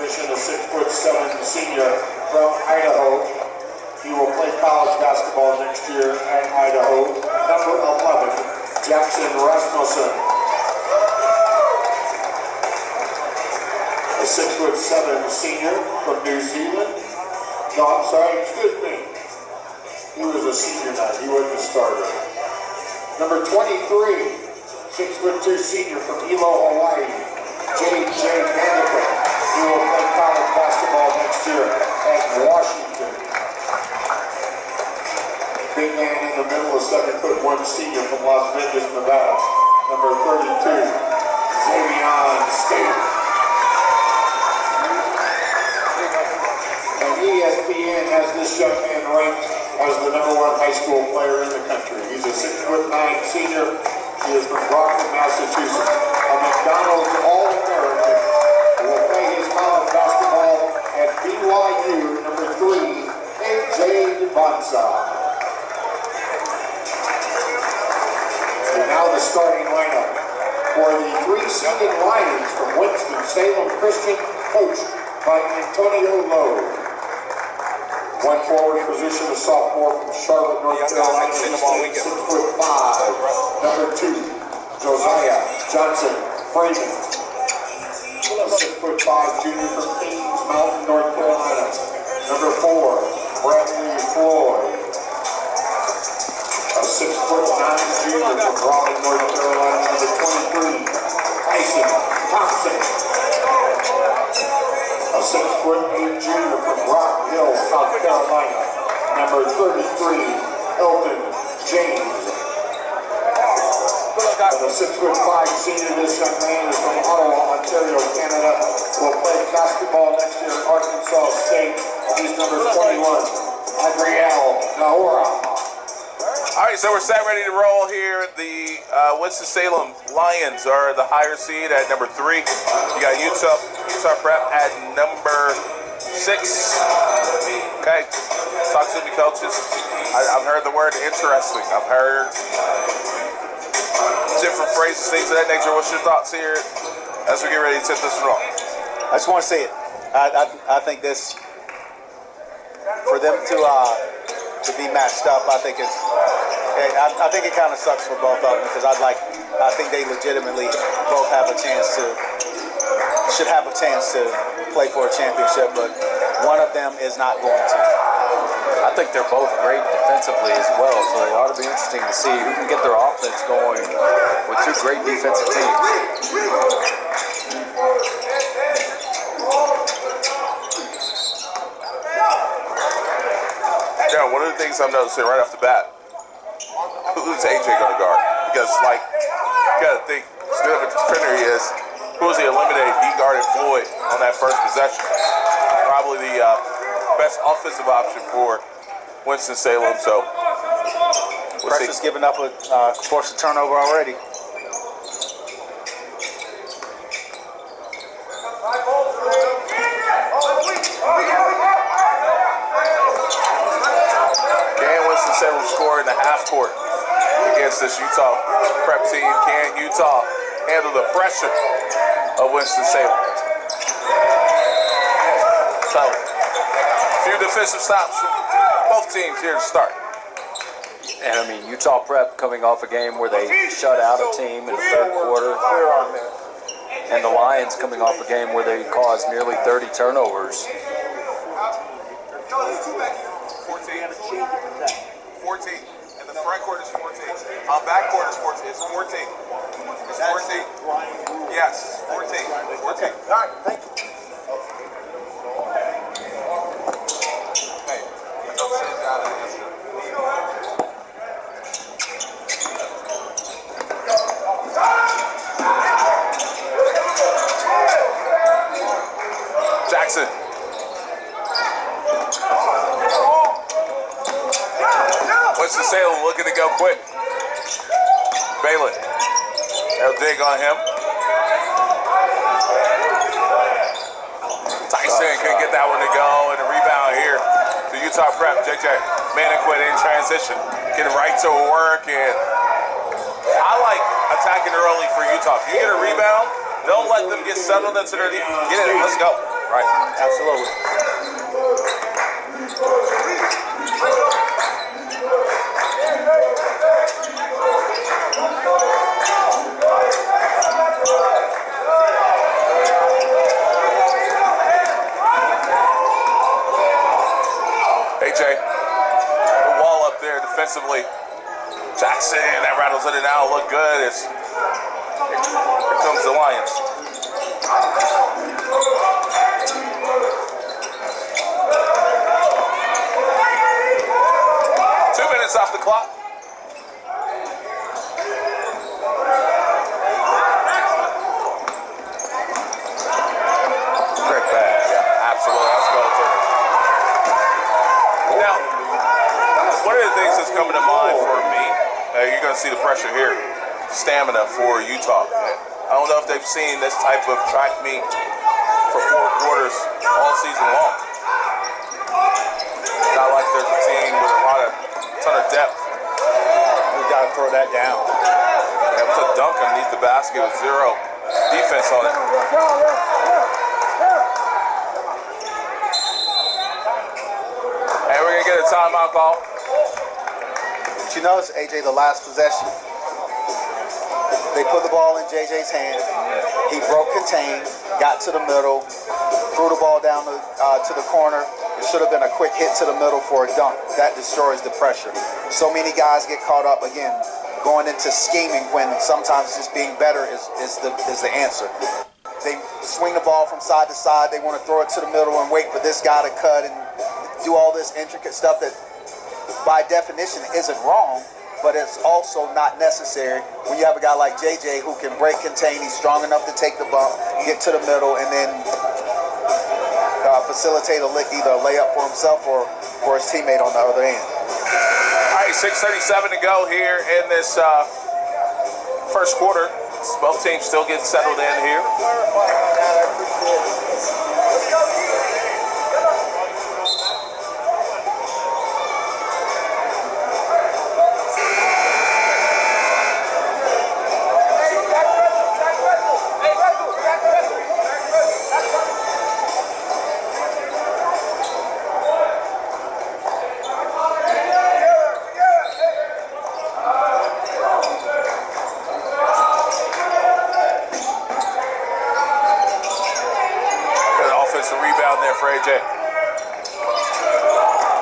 position, a 6'7" senior from Idaho. He will play college basketball next year at Idaho. Number 11, Jackson Rasmussen. A 6'7" senior from New Zealand. No, I'm sorry, excuse me. He was a senior night, he wasn't a starter. Number 23, 6'2" senior from Hilo, Hawaii, J.J. Manica. He will play college basketball next year at Washington. Big man in the middle, a 7'1" senior from Las Vegas, Nevada. Number 32, Xavion State. And ESPN has this young man ranked as the #1 high school player in the country. He's a 6'9" senior. He is from Brockton, Massachusetts. A McDonald's All-American who will play his college basketball at BYU. Number 3, A.J. Bonsa. And now the starting lineup for the 3-seeded Lions from Winston, Salem Christian, coached by Antonio Lowe. One forward position, a sophomore from Charlotte, North Carolina, 6'5". Number 2, Josiah Johnson Freeman. A 6'5" junior from Kings Mountain, North Carolina. Number 4, Bradley Floyd. A 6'9" junior from Raleigh, North Carolina. Number 23, Tyson Thompson. A 6'8" junior from Rock Hill, South Carolina. Number 33, Elton James. And a 6'5" senior, this young man is from Ottawa, Ontario, Canada. Will play basketball next year at Arkansas State. He's number 21, Adriel Nahora. All right, so we're set ready to roll here. The Winston-Salem Lions are the higher seed at number 3. You got Utah Prep at number 6. Okay, talk to me, coaches. I've heard the word interesting. I've heard different phrases, things of that nature. What's your thoughts here as we get ready to tip this one off? I just want to say it. I think this, for them to be matched up, I think it kind of sucks for both of them because I think they legitimately both should have a chance to play for a championship, but one of them is not going to. I think they're both great defensively as well, so it ought to be interesting to see who can get their offense going with two great defensive teams. Yeah, one of the things I'm noticing right off the bat, who's AJ going to guard? Because, like, you got to think, as good of a defender he is, who was he eliminated? He guarded Floyd on that first possession. Probably the best offensive option for Winston-Salem, so we'll see. Pressure's given up a forced turnover already. Can Winston-Salem score in the half court against this Utah Prep team? Can Utah handle the pressure of Winston-Salem? So, a few defensive stops from both teams here to start. And I mean, Utah Prep coming off a game where they shut out a team in the third quarter, and the Lions coming off a game where they caused nearly 30 turnovers. 14, and the front court is 14. Back court is 14. It's 14. It's 14. Yes, 14. Okay. All right. Thank you. Hey, I know Sam's got it. Jackson. Winston-Salem looking to go quick. Balin. They'll dig on him. Tyson couldn't get that one to go, and a rebound here to Utah Prep. JJ Maniquit in transition, getting right to work, and I like attacking early for Utah. If you get a rebound, don't let them get settled into their defense. Get it, let's go. Right. Absolutely. AJ, the wall up there defensively. Jackson, that rattles in and out, look good. Here comes the Lions. 2 minutes off the clock. Great pass. Yeah, absolutely. Let's go, Turner. Now, one of the things that's coming to mind for me, you're going to see the pressure here, stamina for Utah. I don't know if they've seen this type of track meet for 4 quarters all season long. Not like there's a team with a ton of depth. We got to throw that down. It was a dunk underneath the basket with 0 defense on it. And we're going to get a timeout call. But you notice, AJ, the last possession, they put the ball in JJ's hand. He broke contain, got to the middle, threw the ball down to the corner. It should have been a quick hit to the middle for a dunk. That destroys the pressure. So many guys get caught up, again, going into scheming when sometimes just being better is the answer. They swing the ball from side to side. They want to throw it to the middle and wait for this guy to cut and do all this intricate stuff that by definition isn't wrong, but it's also not necessary when you have a guy like JJ who can break contain. He's strong enough to take the bump, get to the middle, and then facilitate either a layup for himself or for his teammate on the other end. All right, 6:37 to go here in this first quarter. Both teams still getting settled in here.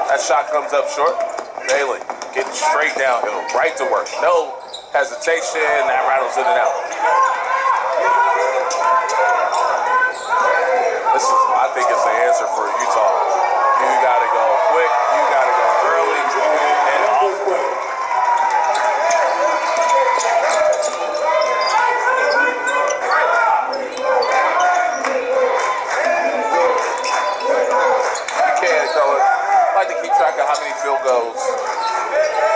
That shot comes up short. Bailey getting straight downhill, right to work. No hesitation. That rattles in and out. This is, I think, is the answer for Utah. You got to go quick. You got to go early and off quick. I like to keep track of how many field goals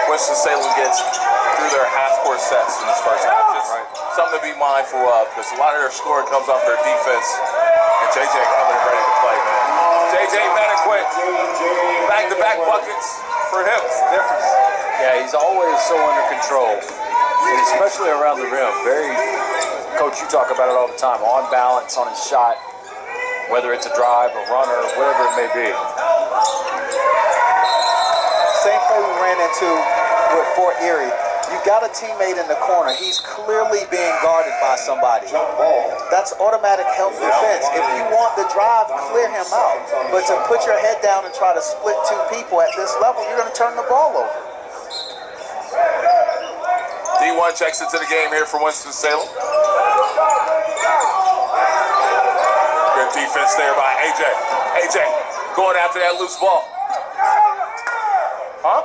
Winston Salem gets through their half-court sets in this first half. Just something to be mindful of because a lot of their scoring comes off their defense. And JJ coming ready to play, man. JJ better quit. Back-to-back buckets for him. It's the difference. Yeah, he's always so under control, and especially around the rim. Coach, you talk about it all the time, on balance on his shot, whether it's a drive, a runner, whatever it may be. Same play we ran into with Fort Erie. You got a teammate in the corner. He's clearly being guarded by somebody. That's automatic help defense. If you want the drive, clear him out. But to put your head down and try to split 2 people at this level, you're going to turn the ball over. D1 checks into the game here for Winston-Salem. Good defense there by AJ. AJ going after that loose ball. Huh?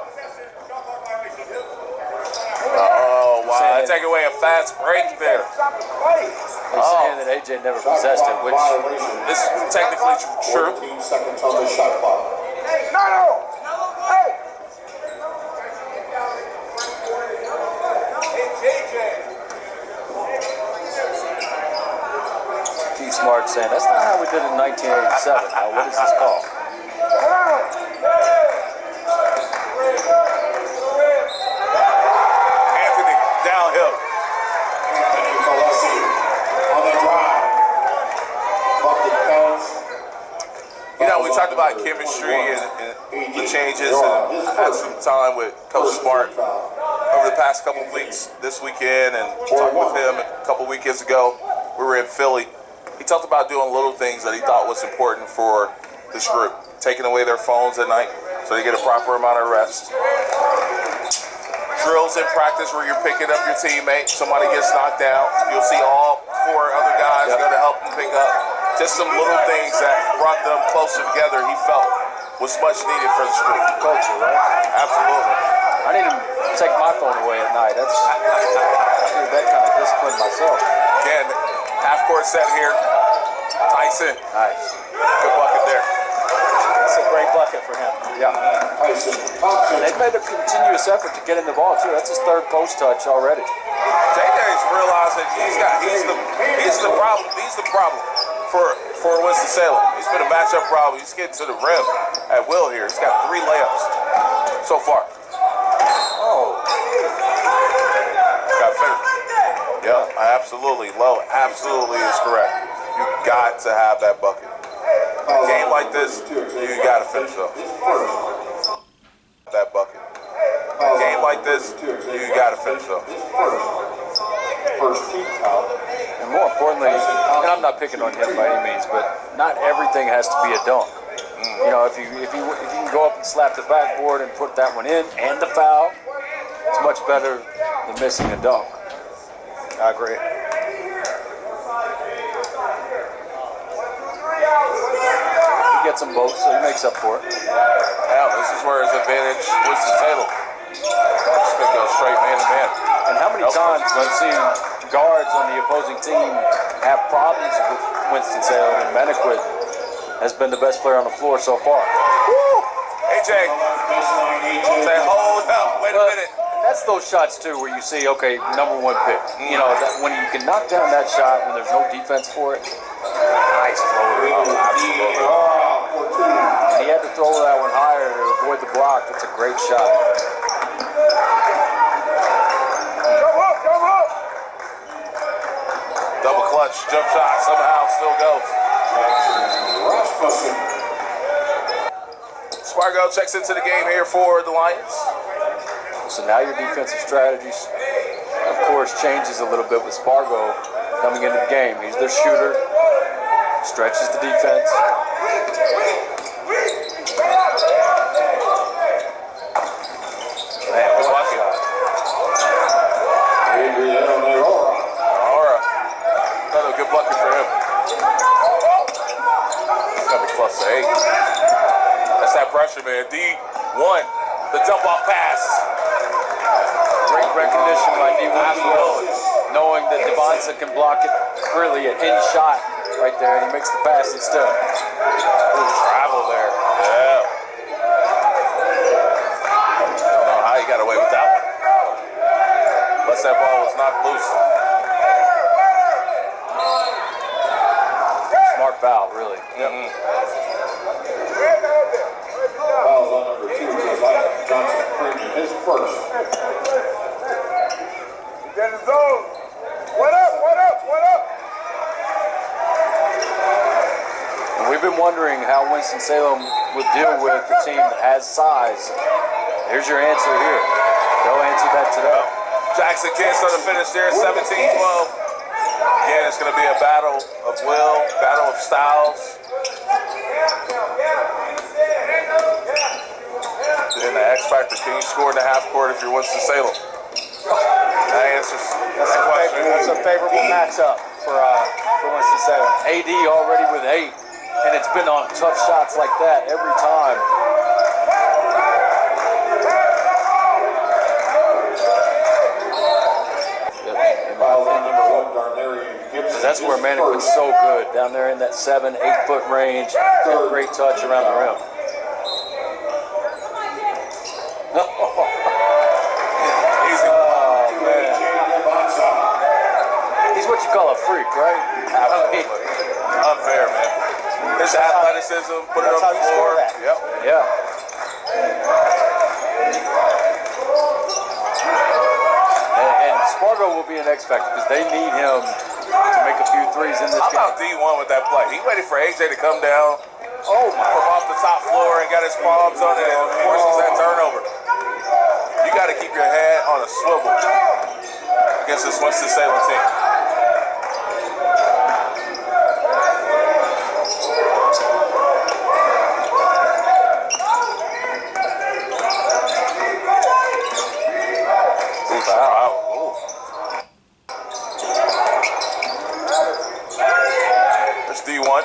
Oh, wow. Take away a fast break there. They're saying that AJ never possessed it, which is technically true. 14 seconds on the shot clock. Keith Smart saying, that's not how we did it in 1987. Now, what is this called? Anthony downhill. Anthony Colesi on the drive. Bucket comes talked about chemistry and the changes, and I had some time with Coach Smart over the past couple of weeks, this weekend, and talked with him a couple weekends ago. We were in Philly. He talked about doing little things that he thought was important for this group, taking away their phones at night so they get a proper amount of rest. Drills in practice where you're picking up your teammate. Somebody gets knocked down. You'll see all 4 other guys go to help them pick up. Just some little things that brought them closer together, he felt was much needed for the group. Culture, right? Absolutely. I need to take my phone away at night. That's I need that kind of discipline myself. Again, half court set here. Tyson. Nice. Good bucket there. That's a great bucket for him. Yeah. Tyson Thompson. They've made a continuous effort to get in the ball too. That's his 3rd post touch already. JJ's realizing he's the problem for Winston Salem. He's been a matchup problem. He's getting to the rim at will here. He's got 3 layups so far. Oh. Got finished. Yep, absolutely. Low absolutely is correct. You got to have that bucket. A game like this, you got to finish up. That bucket. A game like this, you got to finish up. First team foul. And more importantly, and I'm not picking on him by any means, but not everything has to be a dunk. You know, if you can go up and slap the backboard and put that one in and the foul, it's much better than missing a dunk. I agree. He gets them both, so he makes up for it. Now, this is where his advantage was to Salem. Just gonna go straight man to man. And how many times have I seen guards on the opposing team have problems with Winston Salem, and Maniquit has been the best player on the floor so far. Woo! AJ, say hold up, wait a minute. That's those shots too where you see, okay, #1 pick. You know, that when you can knock down that shot when there's no defense for it, nice floater. Absolutely. And he had to throw that one higher to avoid the block. That's a great shot. Double clutch, jump shot, somehow still goes. Spargo checks into the game here for the Lions. So now your defensive strategies, of course, changes a little bit with Spargo coming into the game. He's their shooter, stretches the defense. Man, good shot. Aura. Another good bucket for him. Gotta be close to 8. That's that pressure, man. D1, the dump off pass. Great recognition by D1 as well, knowing that Devonson can block it early at any shot right there, and he makes the pass instead. Ooh, travel there. Yeah. Don't know how he got away with that one. Unless that ball was knocked loose. Smart foul, really. Foul on number 2 was Johnson Freeman, his first. Get in the zone. What up? And we've been wondering how Winston-Salem would deal with a team that has size. Here's your answer here. They'll answer that today. Jackson Kiss on the finish there, 17-12. Again, it's going to be a battle of will, battle of styles. And the X factor, can you score in the half court if you're Winston-Salem? That answers that question. That's a favorable matchup for Winston-Salem. AD already with 8, and it's been on tough shots like that every time. That's where Maniquit's so good, down there in that 7-8 foot range. Great touch around the rim. He's what you call a freak, right? Absolutely. Unfair, man. His athleticism, put it on the floor. Yep. Yeah. And Spargo will be an X factor because they need him to make a few threes in this How game. about D1 with that play? He waited for AJ to come down, from off the top floor and got his palms on it and forces that turnover. You got to keep your head on a swivel against this Winston-Salem team. That's D1.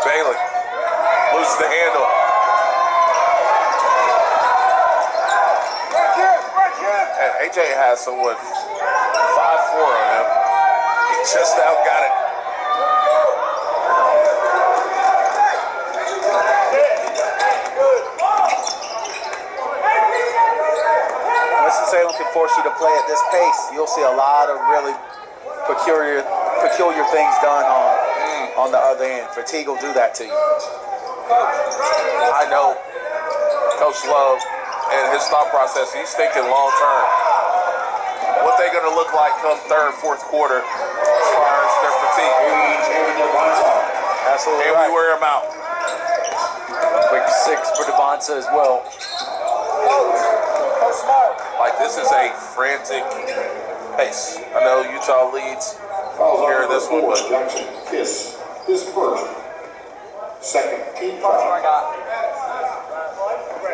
Bailey loses the handle. And AJ has someone 5'4" on him. He just now got it. Winston-Salem can force you to play at this pace. You'll see a lot of really peculiar things done on the other end. Fatigue will do that to you. I know Coach Love and his thought process, he's thinking long term. What they're going to look like come third, fourth quarter as far as their fatigue. Absolutely And right. we wear them out. Quick 6 for Devonta as well. Like, this is a frantic pace. I know Utah leads here in this one, but Jackson Kiss, his first, second team foul.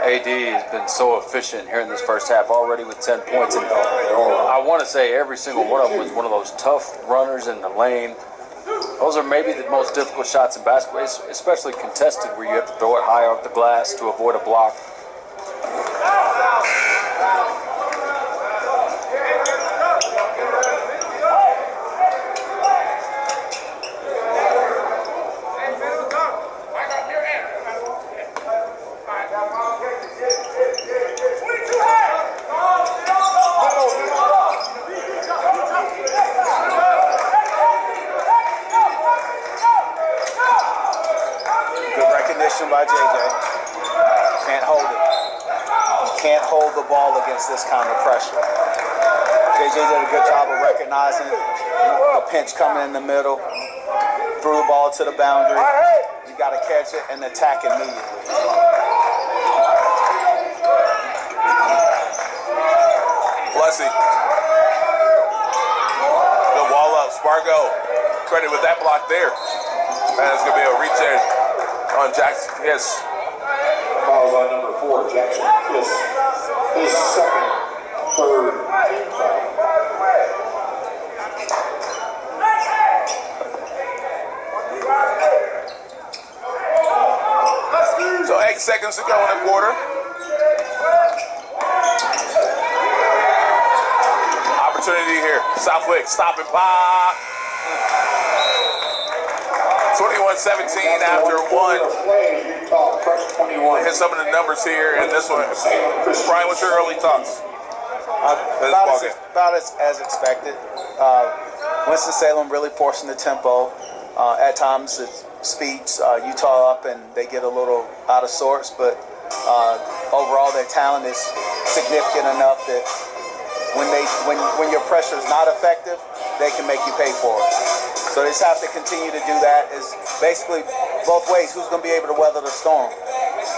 AD has been so efficient here in this first half, already with 10 points. And I want to say every single one of them was one of those tough runners in the lane. Those are maybe the most difficult shots in basketball, especially contested, where you have to throw it high off the glass to avoid a block. By JJ. Can't hold it. You can't hold the ball against this kind of pressure. JJ did a good job of recognizing the pinch coming in the middle, threw the ball to the boundary. You got to catch it and attack immediately. Blessy. Good wall up. Spargo. Credit with that block there. Man, it's going to be a reach in on Jackson. Yes. Fouls on number 4, Jackson Kiss, his second, third team foul. So 8 seconds to go in the quarter. Opportunity here. Southwick, stop and pop. 21-17 after one. Hit some of the numbers here in this one. Brian, what's your early thoughts? About as expected. Winston-Salem really forcing the tempo. At times it speeds Utah up and they get a little out of sorts, but overall their talent is significant enough that when your pressure is not effective, they can make you pay for it. So they just have to continue to do that. Is basically both ways. Who's going to be able to weather the storm?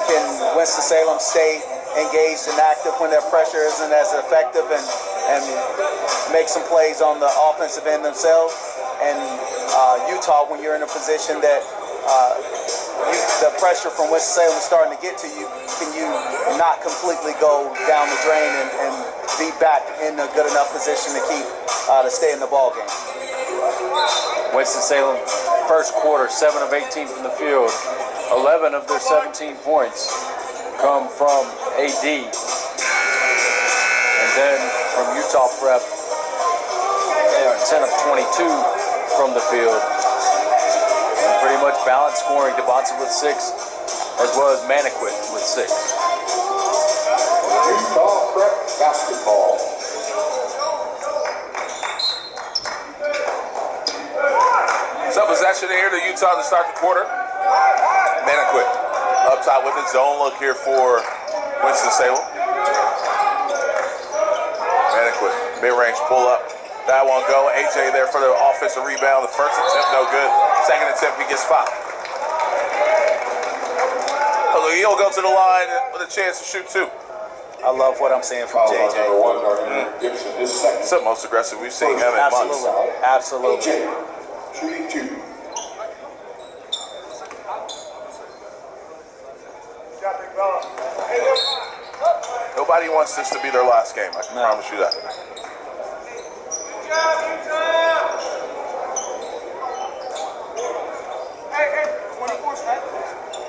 Can Winston-Salem stay engaged and active when their pressure isn't as effective and make some plays on the offensive end themselves? And Utah, when you're in a position that the pressure from Winston-Salem is starting to get to you, can you not completely go down the drain and be back in a good enough position to keep to stay in the ball game? Winston-Salem, first quarter, 7 of 18 from the field. 11 of their 17 points come from AD. And then from Utah Prep, they are 10 of 22 from the field. And pretty much balanced scoring. Devonta with 6, as well as Maniquit with 6. Utah Prep basketball. So possession here to Utah to start the quarter. Maniquit up top with his zone look here for Winston-Salem. Maniquit, mid-range pull up. That won't go. AJ there for the offensive rebound. The first attempt, no good. Second attempt, he gets fouled. So he'll go to the line with a chance to shoot two. I love what I'm seeing from JJ. It's the most aggressive we've seen him in months. Absolutely. AJ, shooting two. Nobody wants this to be their last game. I can promise you that. Hey, 24 is red.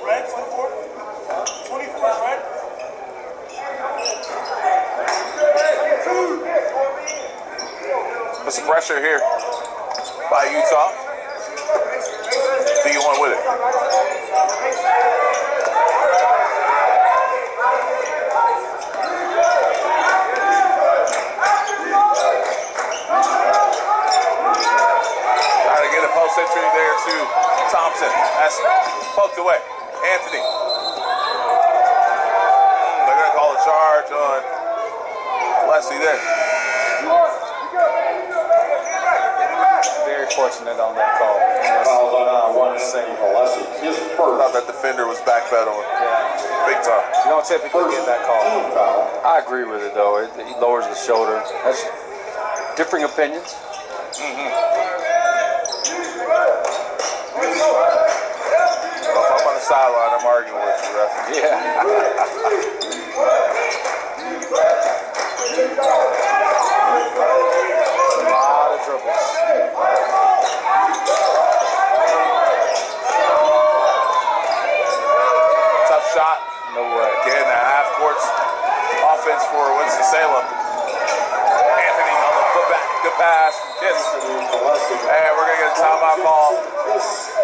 Red, 24. 24 is red. Put some pressure here by Utah. Do you want with it? Trying to get a post entry there to Thompson. That's poked away. Anthony. They're going to call a charge on Leslie there. Very fortunate on that call. Fouls on one second. His first. Thought that defender was backpedaling. Yeah. Big time. You don't typically get that call. I agree with it, though. He lowers the shoulder. That's differing opinions. Well, if I'm on the sideline, I'm arguing with you, ref. Yeah. A lot of dribbles. Tough shot. No way. Again, that half courts offense for Winston Salem. Anthony on the putback. Good pass. Kiss. And we're going to get a timeout call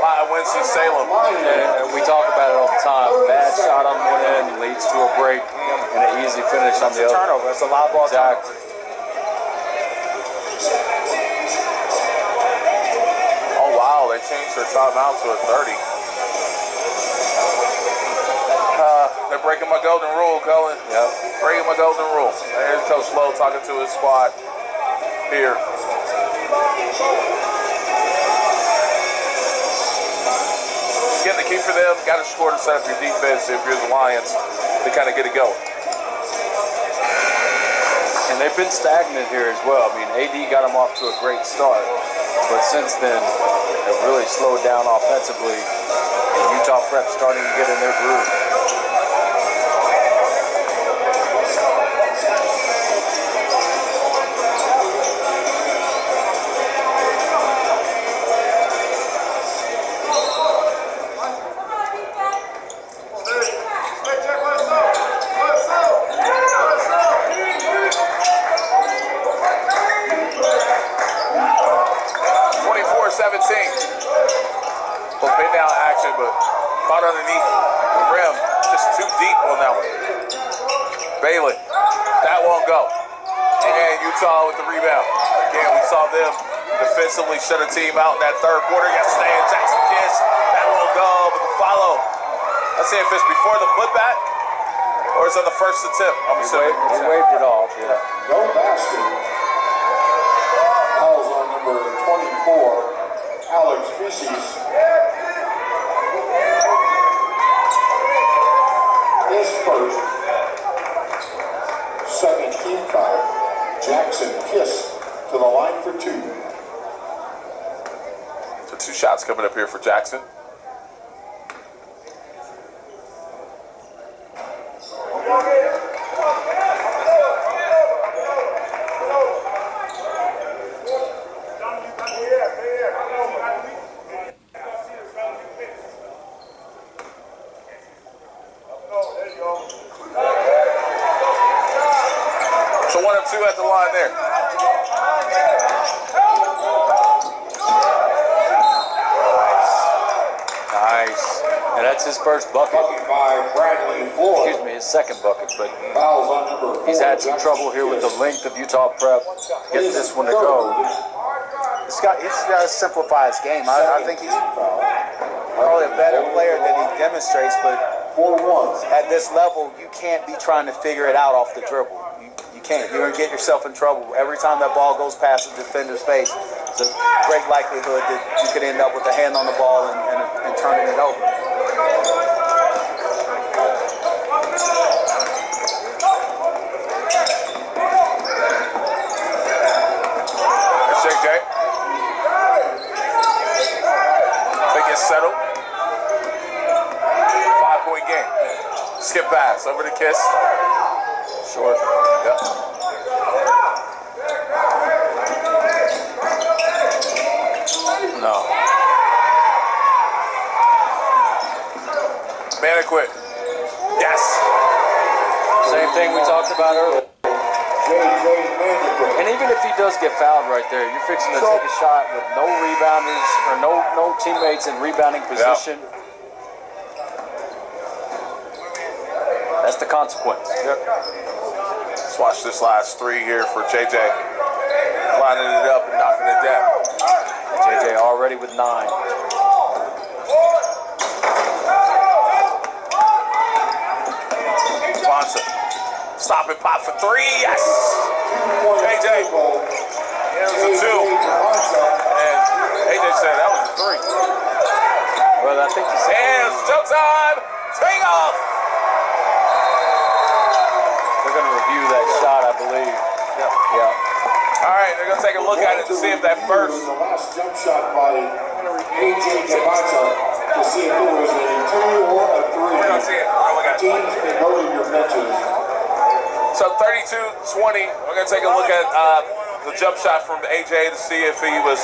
by Winston Salem. And we talk about it all the time. Bad shot on one end leads to a break and an easy finish on the other. Turnover. That's a lot of ball. Exactly. Oh, wow. They changed their timeout to a 30. They're breaking my golden rule, Cullen. Yep. Breaking my golden rule. There's Coach Lowe talking to his squad here. Again, the key for them, got to score to set up your defense if you're the Lions to kind of get it going. And they've been stagnant here as well. I mean, AD got them off to a great start, but since then, they've really slowed down offensively, and Utah Prep starting to get in their groove. Well, pin down action, but caught underneath the rim. Just too deep on that one. Bailey, that won't go. And Utah with the rebound. Again, we saw them defensively shut a team out in that third quarter yesterday. And Jackson Kiss, that won't go, but the follow. Let's see if it's before the putback or it's on the first attempt. I'm assuming. He waved it off, yeah. No basket. Fouls on number 24, Alex Species. His first. Second team foul. Jackson Kiss to the line for two. So 2 shots coming up here for Jackson. So 1 of 2 at the line there. Nice. And that's his first bucket. Bucket by Bradley Floyd. Excuse me, his second bucket, but Fouls on number 4. he's had some trouble here with the length of Utah Prep. Get this one to go. He's got to simplify his game. I think he's probably a better player than he demonstrates, but 4-1. at this level, you can't be trying to figure it out off the dribble. You can't. You're going to get yourself in trouble. Every time that ball goes past the defender's face, there's a great likelihood that you could end up with a hand on the ball and turning it over. That's JJ. Think it's settled. 5-point game. Skip pass over to Kiss. Short. Yep. No. Maniquit. Yes. Same thing we talked about earlier. And even if he does get fouled right there, you're fixing to take a shot with no rebounders or no teammates in rebounding position. Yep. That's the consequence. Yep. Let's watch this last three here for JJ. Lining it up and knocking it down. JJ already with 9. Johnson. Stop and pop for 3. Yes. JJ. Yeah, it was a 2. And AJ said that was a 3. Well, I think he's And it's showtime. Take off. they're going to review that shot, I believe. Yep. Yeah. All right, they're going to take a look at it to see if that first. The last jump shot by AJ Tabata to see if it was a 2 or a 3. We're going to see it. We're going to look at it. Teams can go to your benches. So 32-20, we're going to take a look at the jump shot from AJ to see if he was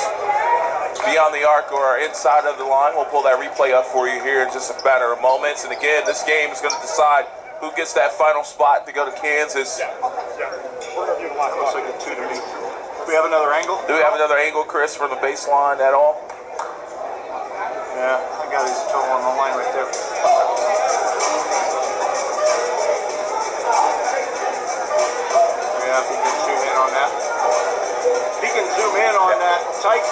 beyond the arc or inside of the line. We'll pull that replay up for you here in just a matter of moments. And again, this game is going to decide who gets that final spot to go to Kansas. We're going to give a lot of second 2 to me. Do we have another angle? Do we have another angle, Chris, from the baseline at all? Yeah, I got his toe on the line right there. Yeah, if he can zoom in on that. If he can zoom in on that tight.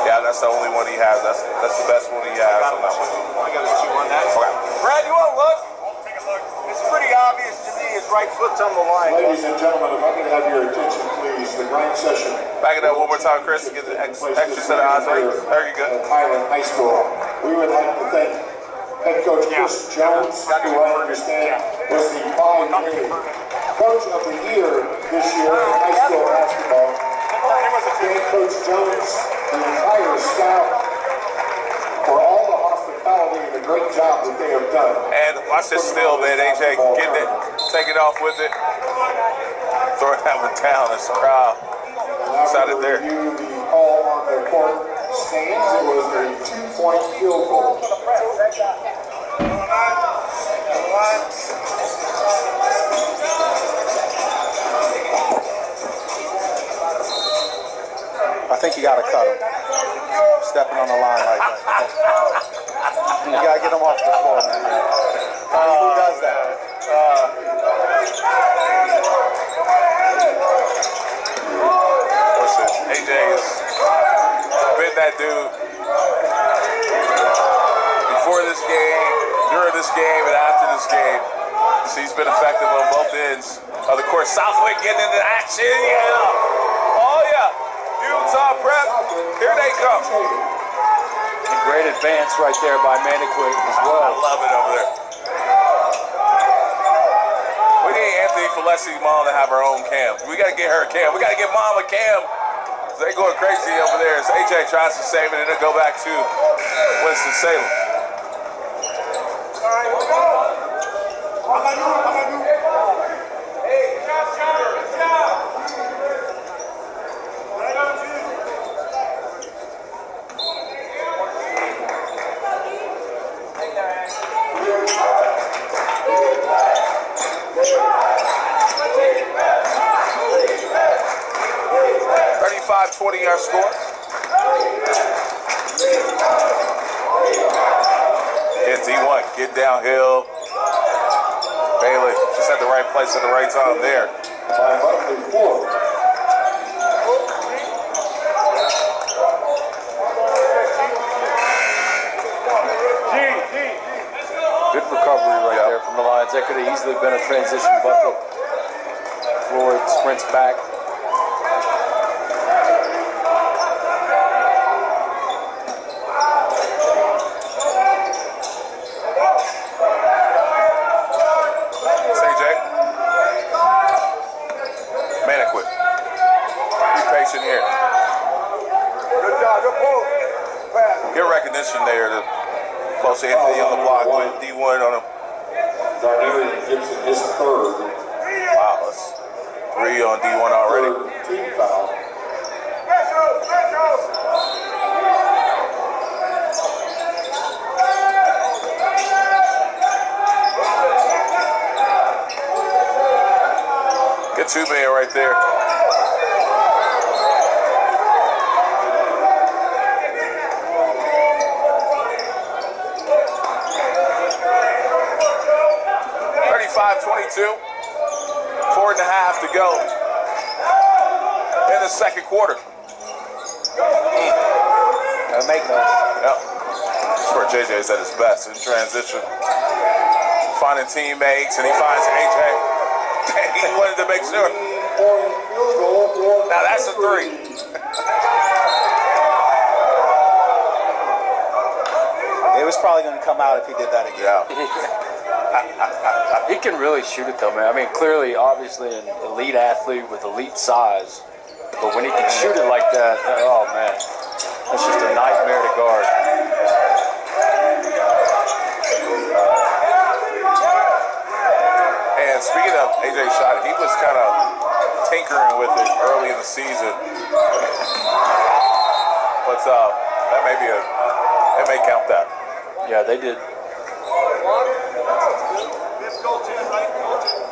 Yeah, that's the only one he has. That's the best one he has on that one. I got a 2 on that. Okay. Brad, you want to look? Take a look. It's pretty obvious to me his right foot's on the line. Ladies and gentlemen, if I can have your attention, please, the grand session. Back it up one more time, Chris, to get the extra set of eyes right. There you go. At Highland High School. We would like to thank head coach Chris Jones, who I understand was the 5A coach of the year this year in high school basketball. Thank Coach Jones, the entire staff, for all the hospitality and the great job that they have done. And watch this still, man. AJ getting it, taking off with it, throwing that one down. That's the crowd. Excited there. Review the call on the court stands. It was a 2-point field goal. I think you got to cut him. Stepping on the line like that. You got to get him off the floor, man. Who does that? Listen, AJ has been that dude before this game, during this game, and after this game. He's been effective on both ends of the court. Southwick getting into action, yeah. Oh, yeah. Utah Prep, here they come. And great advance right there by Maniquit as well. I love it over there. We need Anthony Falesi's mom to have her own cam. We got to get her a cam. We got to get mom a cam. They're going crazy over there as AJ tries to save it and it'll go back to Winston Salem. All right, let's go. How about you? Hey, good job. 35-20 our score. Hit D1, get downhill. Bailey just at the right place at the right time there. By roughly 4. Good recovery right there from the Lions. That could have easily been a transition bucket. Floyd sprints back. Here. Good job, good pull. Good recognition there to close Anthony on the block with D1 on him. Darnell Gibson, his third. Wow, that's 3 on D1 already. Team foul. Good 2-man right there. .22, 4.5 to go in the second quarter. Gotta make those. Yep. That's where JJ's at his best in transition. Finding teammates, and he finds AJ. He wanted to make sure. Now that's a 3. It was probably going to come out if he did that again. Yeah. He can really shoot it though, man. I mean, clearly, obviously, an elite athlete with elite size, but when he can shoot it like that, oh man, that's just a nightmare to guard. And speaking of AJ's shot, he was kind of tinkering with it early in the season, but that may count that. Yeah, they did.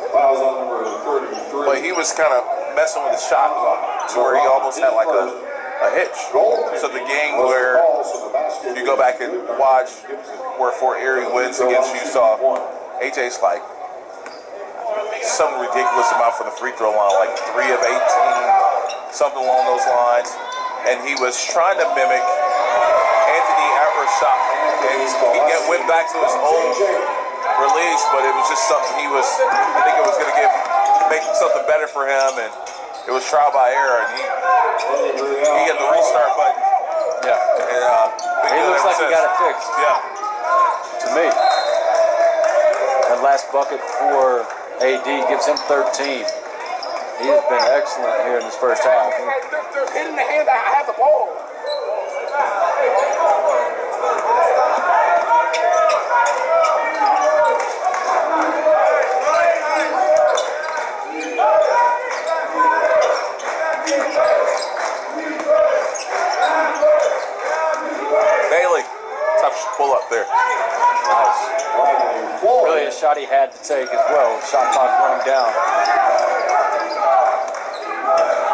Fouls on number 33. But he was kind of messing with the shot clock to where he almost had like a hitch. So the game where if you go back and watch where Fort Erie wins against Utah, AJ's like some ridiculous amount from the free throw line, like 3 of 18, something along those lines. And he was trying to mimic Anthony Everett's shot. He went back to his old release, but it was just something I think it was going to make something better for him, and it was trial by error, and he hit the restart button. Yeah. And, he looks like he got it fixed. Yeah. To me. That last bucket for AD gives him 13. He has been excellent here in this first half. They're hitting the hand. I have the ball. Bailey, tough pull up there. Nice. Really a shot he had to take as well. Shot clock running down.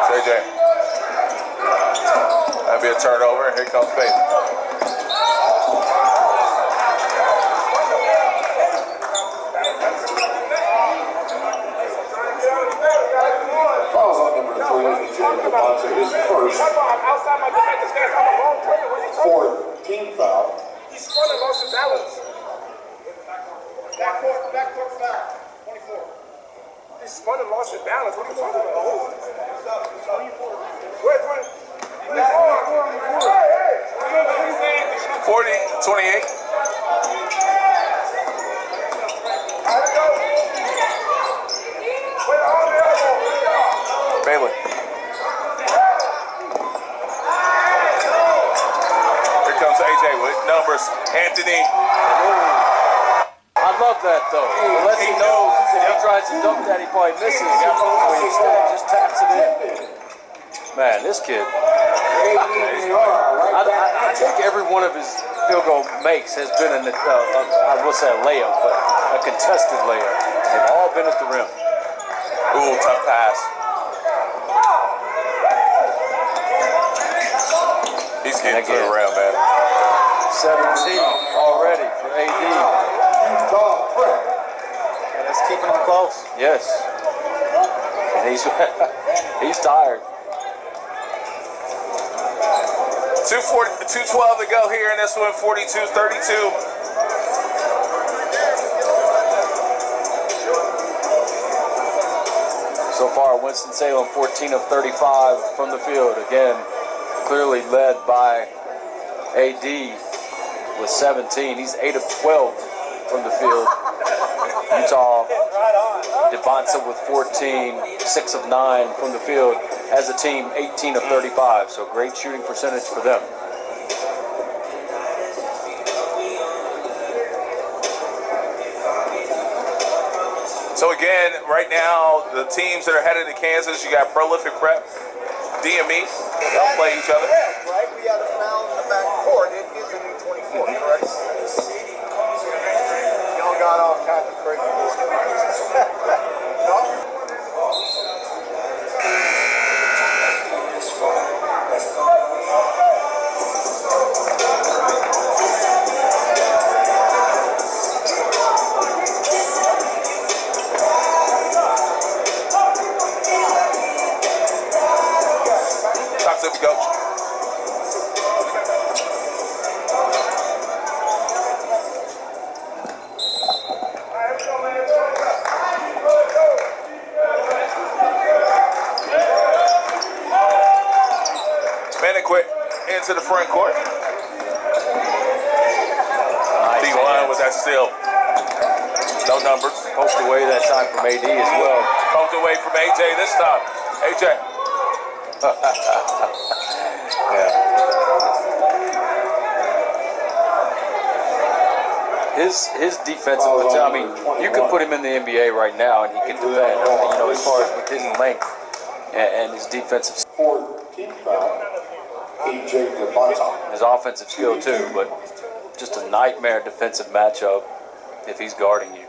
JJ. That'd be a turnover, and here comes Bailey. Fouls on number 3, Jacob Devontae, his first. Fourth team foul. He spun and lost his balance. Backcourt foul. 24. He spun and lost his balance. What are you talking about? 40, 28. Bailey. Here comes AJ with numbers. Anthony. I love that though. Unless he knows if he tries to dunk that, he probably misses. But instead, just taps it in. Man, this kid. I think every one of his field goal makes has been I will say a layup, but a contested layup. They've all been at the rim. Ooh, tough pass. He's getting to the rim, man. 17 already for AD. And that's keeping him close. Yes. And he's tired. 2:12 to go here in this one, 42-32. So far, Winston-Salem 14 of 35 from the field. Again, clearly led by AD with 17. He's 8 of 12 from the field. Utah, Devonta with 14, 6 of 9 from the field. As a team, 18 of 35. So great shooting percentage for them. So again, right now, the teams that are headed to Kansas, you got Prolific Prep, DME. They'll play each other. Right, we had a foul in the back court. It is a new 24, correct? Y'all got all kinds of crazy Talk to me, coach. Quit into the front court. D1 with that steal. No numbers. Poked away that time from AD as well. Poked away from AJ this time. AJ. Yeah. His defensive, I mean, you could put him in the NBA right now and he could defend. You know, as far as with his length and his defensive. 14th foul. AJ Devonta. His offensive skill too, but just a nightmare defensive matchup if he's guarding you.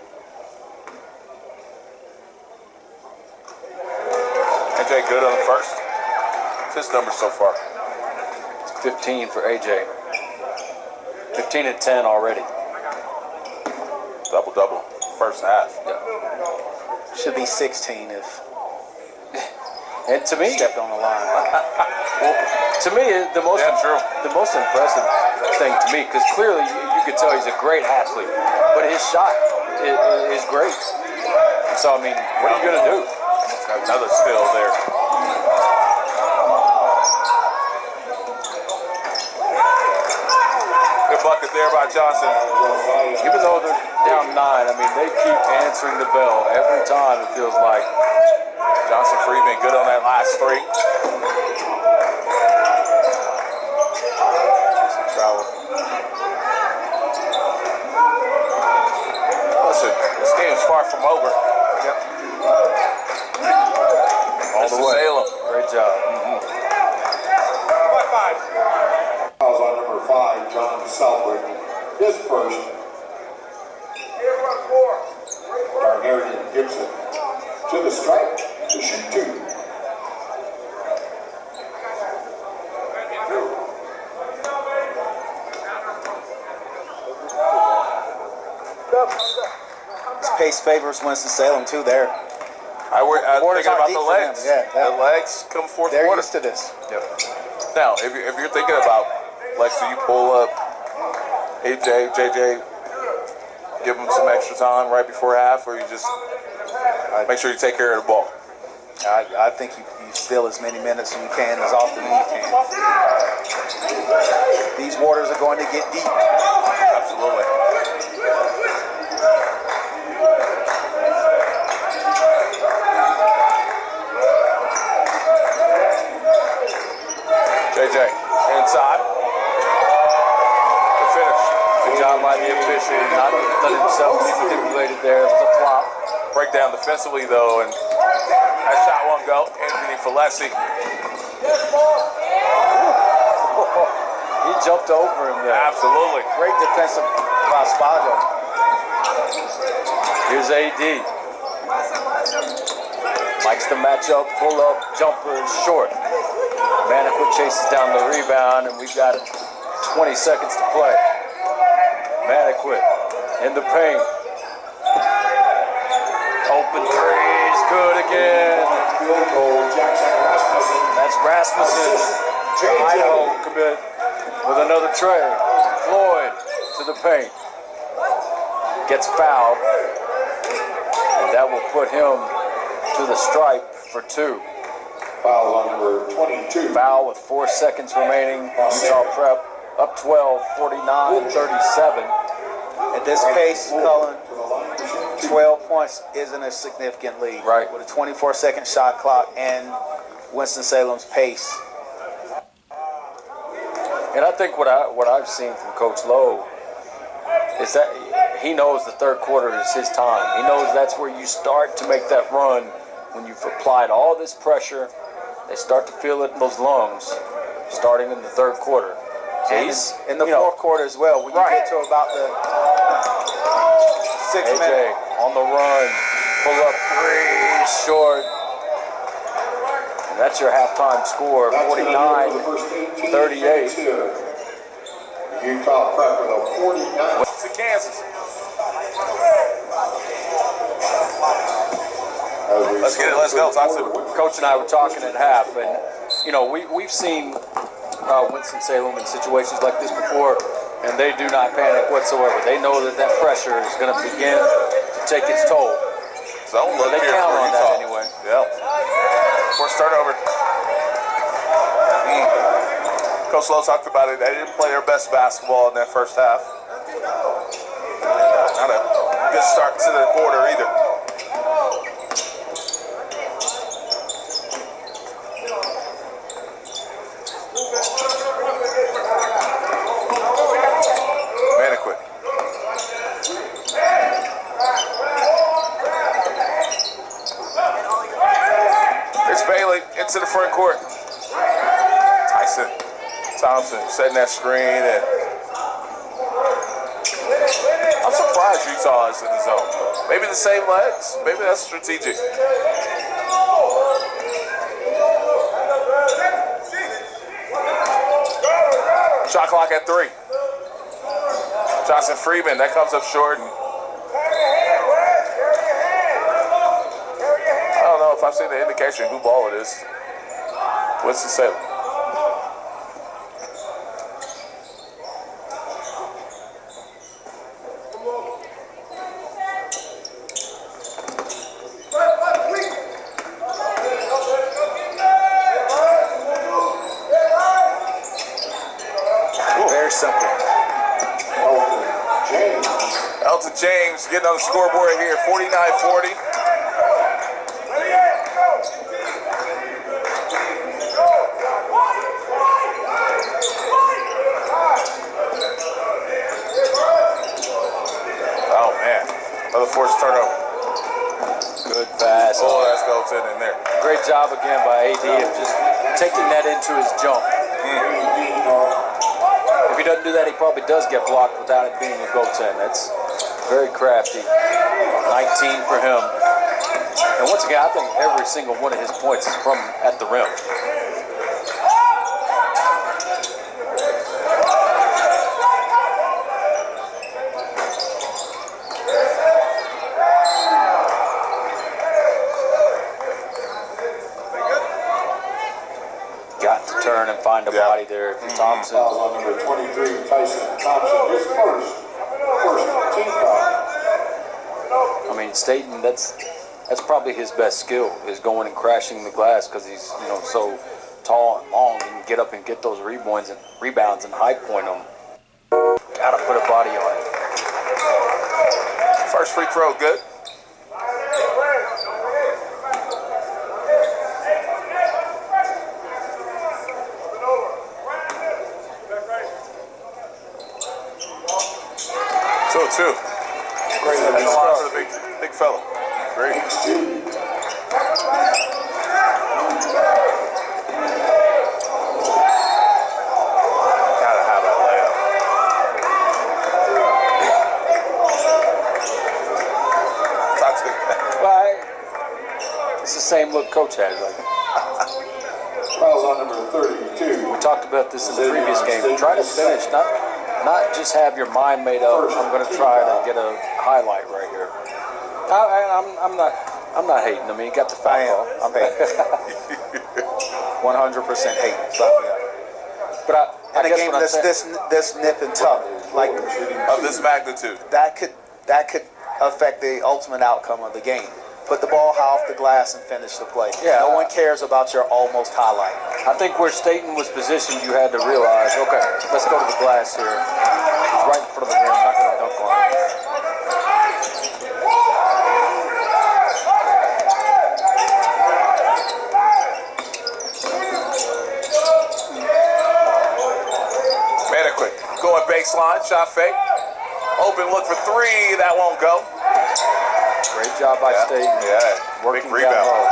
AJ good on the first. What's his number so far? It's 15 for AJ. 15 and 10 already. Double-double. First half. Yeah. Should be 16 if And to me, stepped on the line. well, to me, the most impressive thing to me, because clearly you could tell he's a great athlete, but his shot is great. So I mean, what are you gonna do? Another steal there. Good bucket there by Johnson. Even though they're down 9, I mean, they keep answering the bell every time. It feels like. Johnson Freeman good on that last three. Listen, this game's far from over. Yep. All the way. Salem. Great job. Fouls on number 5, John Southwick. His first. Darnarian Gibson to the stripe to shoot 2. This pace favors Winston-Salem too there. I'm Quarters thinking aren't about deep the for them. legs. Yeah, The legs come fourth they're quarter. used to this. Yep. Now, if you're thinking about legs, do you pull up AJ, JJ, give them some extra time right before half, or you just make sure you take care of the ball? I think you steal as many minutes as you can, as often as you can. These waters are going to get deep. Absolutely. JJ inside. The finish. Good job by the official, not letting himself be manipulated there. It was a flop. Break down defensively though, and that shot won't go. Anthony Falesi. He jumped over him there. Absolutely. Great defensive by Spago. Here's AD. Likes the matchup, pull up, jumper, short. Maniquit chases down the rebound, and we've got 20 seconds to play. Maniquit in the paint. Open threes, good again. Field goal, Jackson Rasmussen. That's Rasmussen. Idaho commit with another tray. Floyd to the paint. Gets fouled. And that will put him to the stripe for 2. Foul on number 22. Foul with 4 seconds remaining. Utah Prep up 12, 49-37. At this pace, Cullen, 12 points isn't a significant lead. Right. With a 24-second shot clock and Winston-Salem's pace. And I think what I've seen from Coach Lowe is that he knows the third quarter is his time. He knows that's where you start to make that run when you've applied all this pressure. They start to feel it in those lungs, starting in the third quarter. So he's in the fourth quarter as well. When you get to about the 6 AJ minutes on the run, pull up 3, short. And that's your halftime score, 49-38. Utah Prep with a 49. To Kansas. Let's get it. Let's go. Coach and I were talking at half, and we've seen Winston-Salem in situations like this before, and they do not panic whatsoever. They know that pressure is going to begin to take its toll. So they count on that anyway. Yep. First turnover. Coach Lowe talked about it. They didn't play their best basketball in that first half. Not a good start to the quarter either. Maniquit. It's Bailey into the front court. Thompson setting that screen, and I'm surprised Utah is in the zone. Maybe the same legs. Maybe that's strategic. Shot clock at 3. Johnson Freeman, that comes up short. And I don't know if I've seen the indication who ball it is. Winston-Salem. James getting on the scoreboard here, 49-40. Oh man, another forced turnover. Good pass. Oh, that's Golden in there. Great job again by AD of just taking that into his jump. If he doesn't do that, he probably does get blocked without it being a goaltend. That's very crafty. 19 for him. And once again, I think every single one of his points is from at the rim. Got to turn and find a body there for Thompson. Number 23, Tyson Thompson, his first team foul. I mean, Staten, that's probably his best skill, is going and crashing the glass, because he's so tall and long, and get up and get those rebounds and high point them. Gotta put a body on it. First free throw, good. Two. Great. That's a lot for the big fella. Great. Gotta have that layup. Well, it's the same look Coach had. Fouls on number 32. We talked about this in the previous game. Try to finish, not just have your mind made up. I'm going to try to get a highlight right here. I'm not hating. I mean, you got the foul. I'm hating. 100% hating. But I in a game that's this nip and tuck, like of this magnitude, that could affect the ultimate outcome of the game. put the ball high off the glass and finish the play. Yeah. No one cares about your almost highlight. I think where Staten was positioned, you had to realize, okay, let's go to the glass here. He's right in front of the rim, not going to dunk on him. Quick. Going baseline, shot fake. Open look for three, that won't go. Great job by Staten. Yeah, Working big rebound.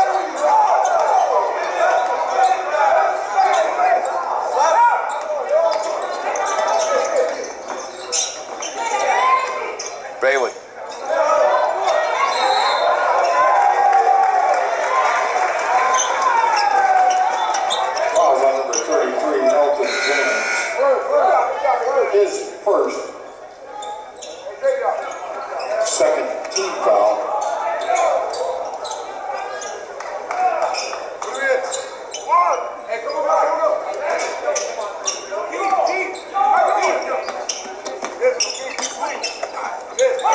Bailey. Foul on number 33, Elton James. His first, second team foul.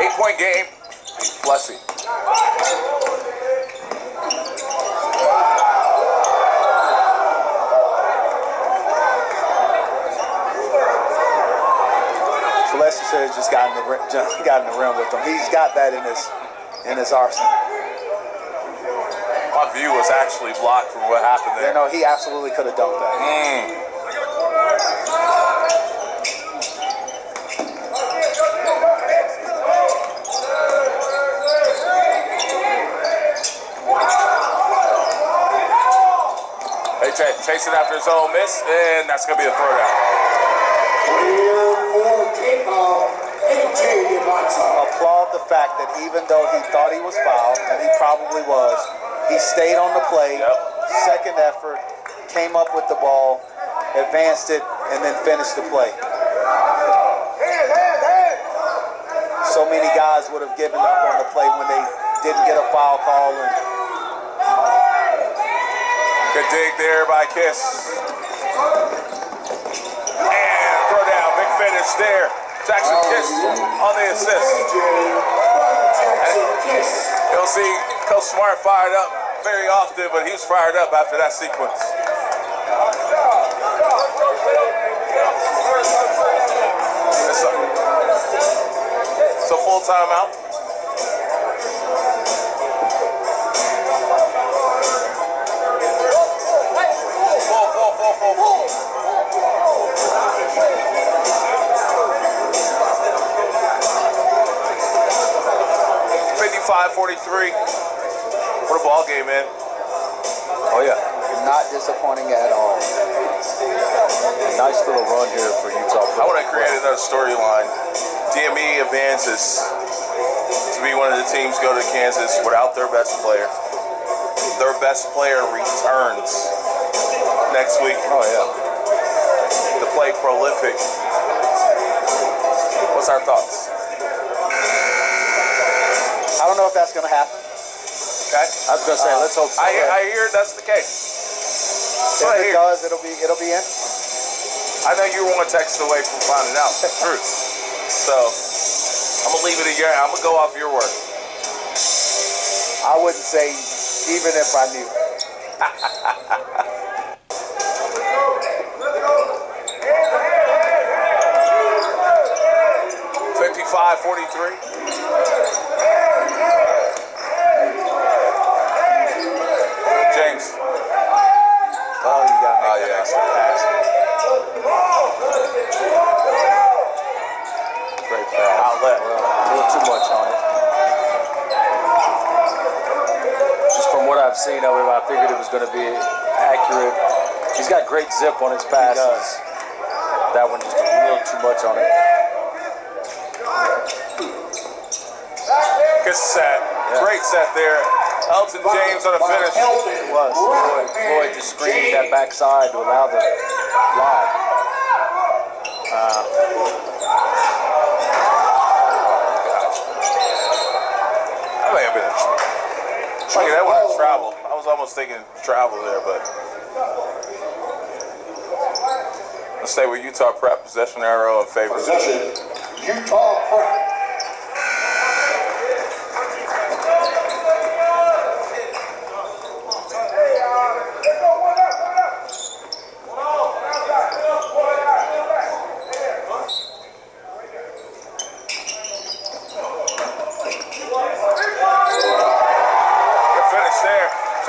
Eight-point game. Plessy. Celeste said just got in the rim with him. He's got that in his arsenal. My view was actually blocked from what happened there. You know, he absolutely could have dunked that. Chasing after his own miss, and that's going to be a throwdown. Applaud the fact that even though he thought he was fouled, and he probably was, he stayed on the play, second effort, came up with the ball, advanced it, and then finished the play. So many guys would have given up on the play when they didn't get a foul call. Good dig there by Kiss. And throw down, big finish there. Jackson Kiss on the assist. And you'll see Coach Smart fired up very often, but he was fired up after that sequence. It's a full timeout. .43. What a ball game, man. Oh, yeah. Not disappointing at all. A nice little run here for Utah. I want to create another storyline. DME advances to be one of the teams go to Kansas without their best player. Their best player returns next week. Oh, yeah. To play prolific. What's our thoughts? I don't know if that's going to happen. Okay. I was going to say, let's hope so. I hear that's the case. If it does, it'll be interesting. I know you were one text away from finding out the truth. So I'm gonna leave it at your. I'm gonna go off your word. I wouldn't say even if I knew. 55-43. James. Oh, you got to make that extra pass. Great pass. Outlet. Well, a little too much on it. Just from what I've seen of him, I figured it was going to be accurate. He's got great zip on his passes. That one just a little too much on it. Good set. Yeah. Great set there. Elton James on the finish. It was. Floyd just screened that backside to allow the lob. That may have been a that wasn't travel. I was almost thinking travel there, but let's stay with Utah Prep. Possession arrow in favor. Possession, Utah Prep.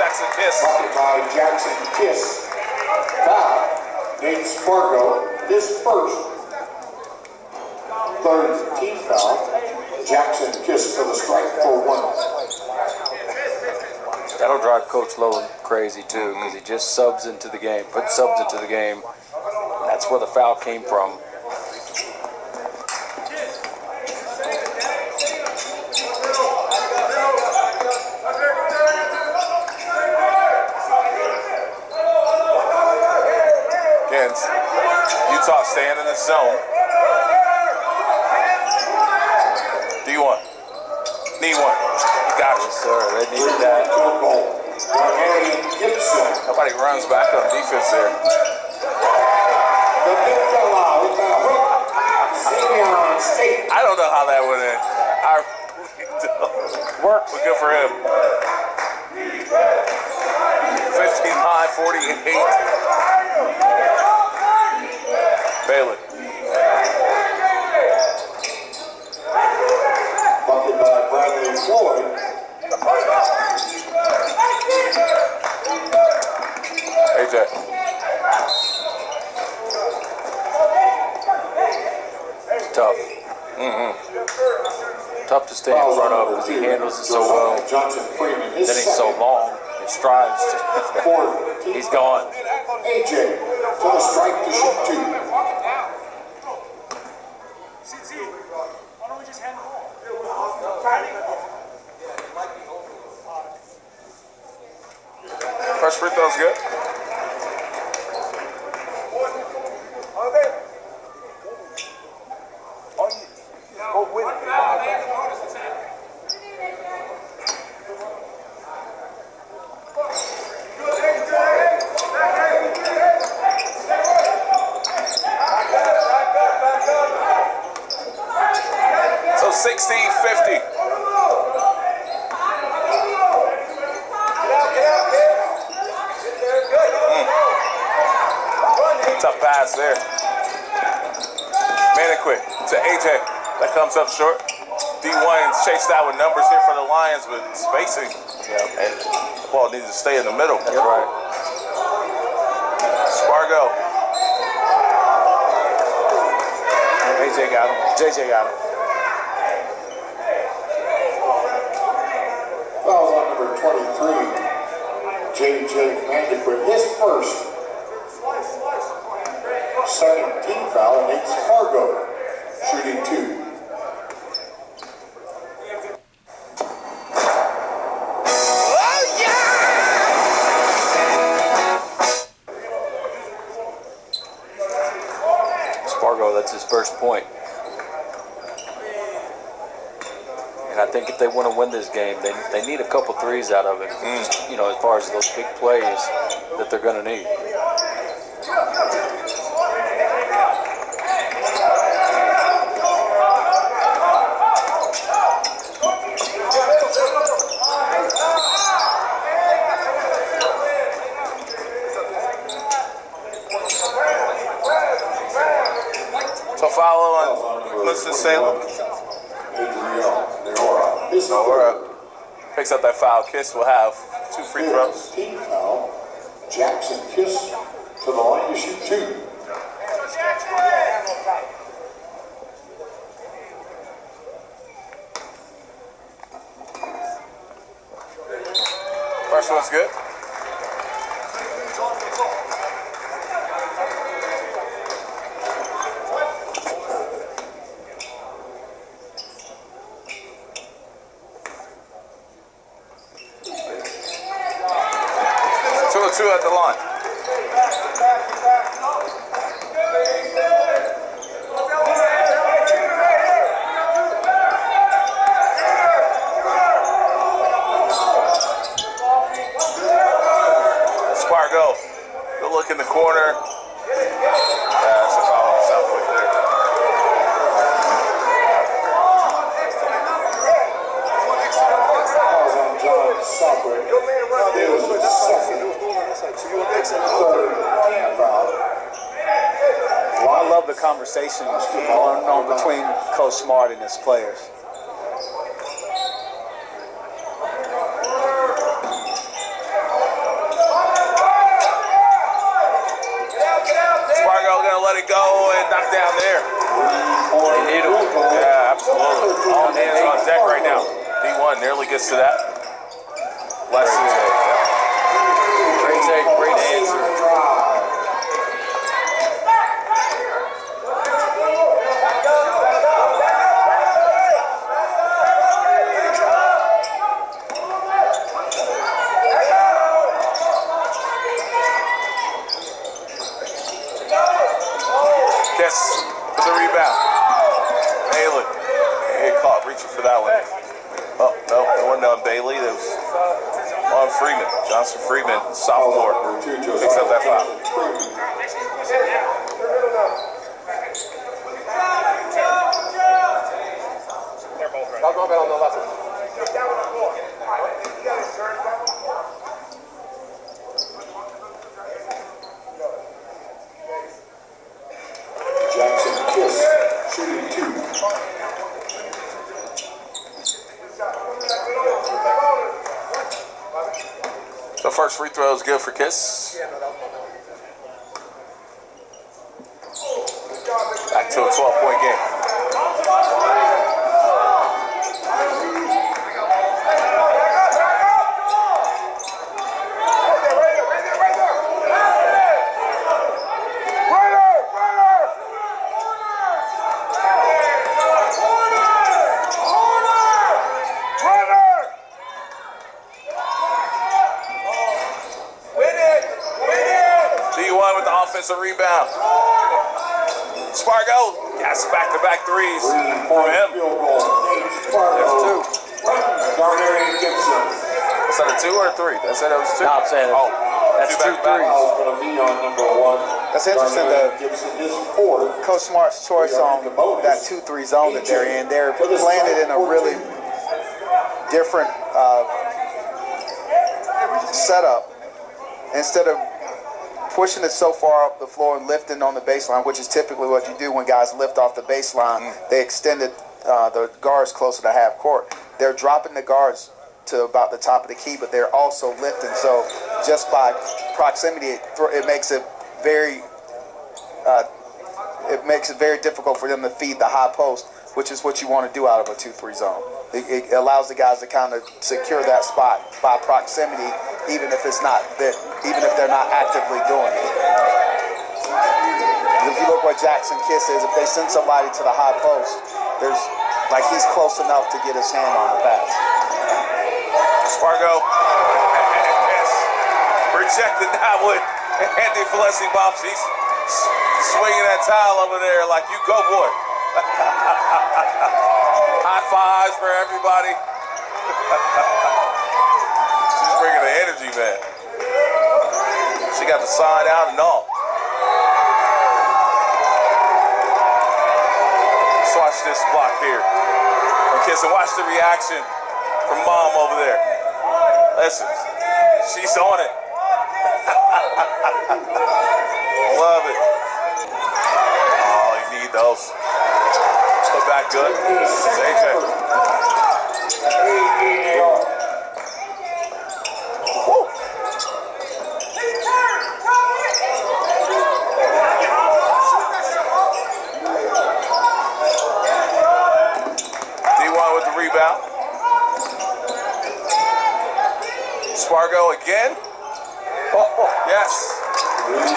Jackson Kiss. Bucket by Jackson Kiss. Foul. Nate Spargo, his first. Third team foul. Jackson Kiss for the strike for 1. That'll drive Coach Lowe crazy too, because he just subs into the game, puts subs into the game. That's where the foul came from. Again, Utah staying in the zone. D1. Need one. Got it. Yes, sir. They needed that. Nobody runs back on defense there. The big fella with the hook. Simeon State. I don't know how that went in. I really don't. Work. But good for him. 59-48. Baylor. Bucket by Bradley Floyd. AJ. It's tough. Tough to stay in front of because he handles it so well. Johnson Freeman. Then he's so long. His strides. He's gone. AJ to the strike to shoot 2. First free throw's good. So 60-50. Tough pass there. Maniquit to AJ. That comes up short. D1 chased out with numbers here for the Lions with spacing. Yeah. And the ball needs to stay in the middle. That's right. Spargo. AJ got him. JJ got him. Foul on number 23. JJ Mandiquit, his first. Second team foul, Nate Spargo, shooting 2. Spargo, that's his first point. And I think if they want to win this game, they need a couple threes out of it. Just, you know, as far as those big plays that they're going to need. So follow on Winston Salem. Nora picks up that foul. Kiss will have 2 free throws. Team foul, Jackson Kiss to the line to shoot 2. First one's good. Two at the line. Spargo, good look in the corner. That's a foul on Southwick there. Fouls on John Southwick. It was the second. I love the conversation going on between Coach Smart and his players. down there. They need him. Yeah, absolutely. All hands on deck right now. D1 nearly gets to that. Less than Great take, great answer. Kiss for the rebound. Bailey. He got caught reaching for that one. Oh, no, it wasn't on Bailey. It was on Freeman. Johnson Freeman, sophomore, picks up that foul. Jackson Kiss shooting 2. So first free throw is good for Kiss. Back to a 12-point game. D1 with the offensive rebound. Spargo got back-to-back threes for him. There's 2. Garner and Gibson. Is that a 2 or a 3? I said it was 2. No, I'm saying that's 2 back-to-back. threes. Going to be on number 1. That's interesting, Garner and Gibson is 4. Coach Smart's choice on that 2-3 zone that they're in. They're playing it in a really different setup. Instead of pushing it so far up the floor and lifting on the baseline, which is typically what you do when guys lift off the baseline, they extended the guards closer to half court. They're dropping the guards to about the top of the key, but they're also lifting. So just by proximity, it makes it very difficult for them to feed the high post, which is what you want to do out of a 2-3 zone. It allows the guys to kind of secure that spot by proximity, even if they're not actively doing it. If you look what Jackson Kiss is, if they send somebody to the high post, he's close enough to get his hand on the pass. Spargo. Yes. Rejected that one. Andy Felici Bobs. He's swinging that towel over there like, you go, boy. High fives for everybody. She's bringing the energy, man. She got the sign out and all. Let's watch this block here. And Kiss, and watch the reaction from Mom over there. Listen, she's on it. Love it. Oh, you need those. Put back good. AJ. Woo. D1 with the rebound. Spargo again. Yes.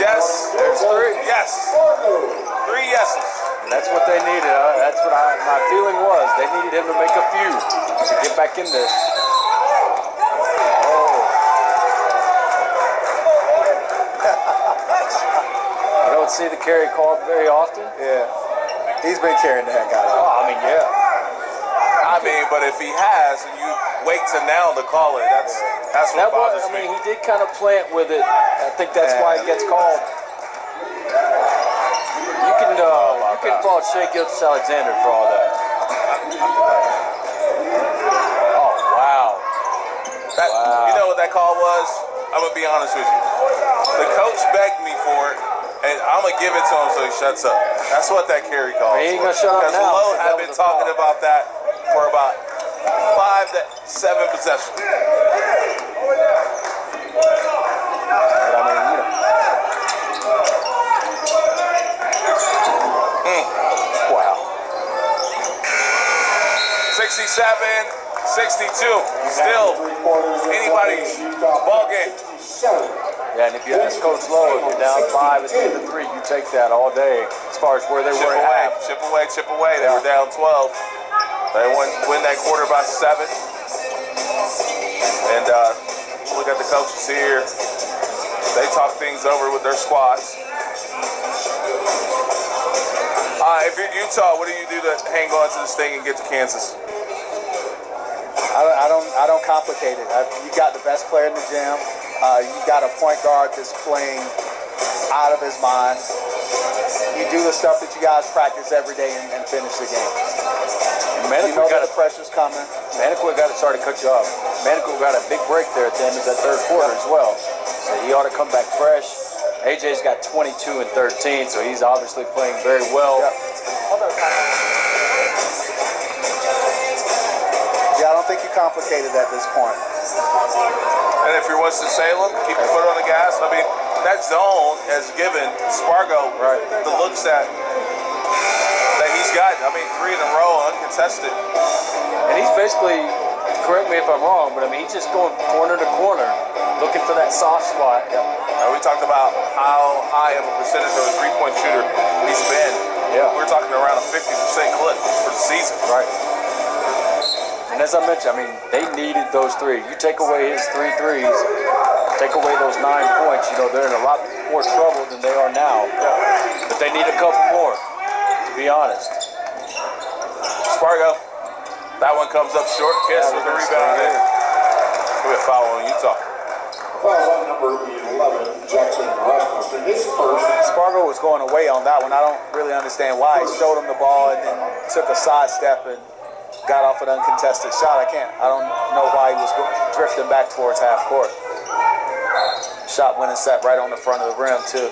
Yes. There's 3. Yes. 3 yeses. That's what they needed. That's what my feeling was. They needed him to make a few to get back in this. You don't see the carry called very often. Yeah, he's been carrying the heck out of it. Oh, I mean, yeah. But if he has, and you wait to now to call it, that's what bothers me. He did kind of plant with it. I think that's why it gets called. You can fault Shea Gilgeous-Alexander for all that. Oh, wow. You know what that call was? I'm going to be honest with you. The coach begged me for it, and I'm going to give it to him so he shuts up. That's what that carry call He ain't was. going to shut up now. Because Lowe had been talking about that for about 5 to 7 possessions. Still anybody's ball game. Yeah, and if you ask Coach Lowe, if you're down 5 at the end of 3, you take that all day as far as where they were at half. Chip away. They were down 12. They win that quarter by 7. And look at the coaches here. They talk things over with their squads. If you're Utah, what do you do to hang on to this thing and get to Kansas? I don't complicate it. You got the best player in the gym. You got a point guard that's playing out of his mind. You do the stuff that you guys practice every day and finish the game. You know that the pressure's coming. Manicoy got to start to cut you off. Manicoy got a big break there at the end of that third quarter as well. So he ought to come back fresh. AJ's got 22 and 13, so he's obviously playing very well. Yeah, I don't think you complicated at this point. And if you're Winston-Salem, keep your foot on the gas. I mean, that zone has given Spargo the looks that he's got. I mean, 3 in a row, uncontested. And he's basically, correct me if I'm wrong, but I mean, he's just going corner to corner, looking for that soft spot. We talked about how high of a percentage of a three-point shooter he's been. Yeah. We're talking around a 50% clip for the season. Right. And as I mentioned, I mean, they needed those 3. You take away his 3 threes, take away those 9 points, you know, they're in a lot more trouble than they are now. But they need a couple more, to be honest. Spargo, that one comes up short. Kiss with the rebound there. We have foul on Utah. Foul on number 11, Jackson Rasmussen. His first. Spargo was going away on that one. I don't really understand why. He showed him the ball and then took a sidestep and got off an uncontested shot. I don't know why he was drifting back towards half court. Shot went and sat right on the front of the rim, too.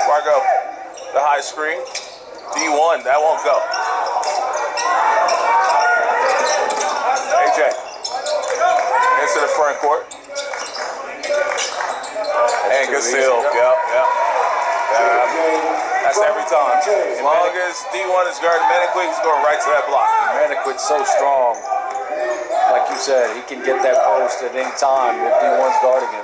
Spargo, the high screen. D1, that won't go. AJ, into the front court. And good seal. Yep. That's every time. As long as D1 is guarding Manicoy, he's going right to that block. Manicoy's so strong. Like you said, he can get that post at any time if D1's guarding him.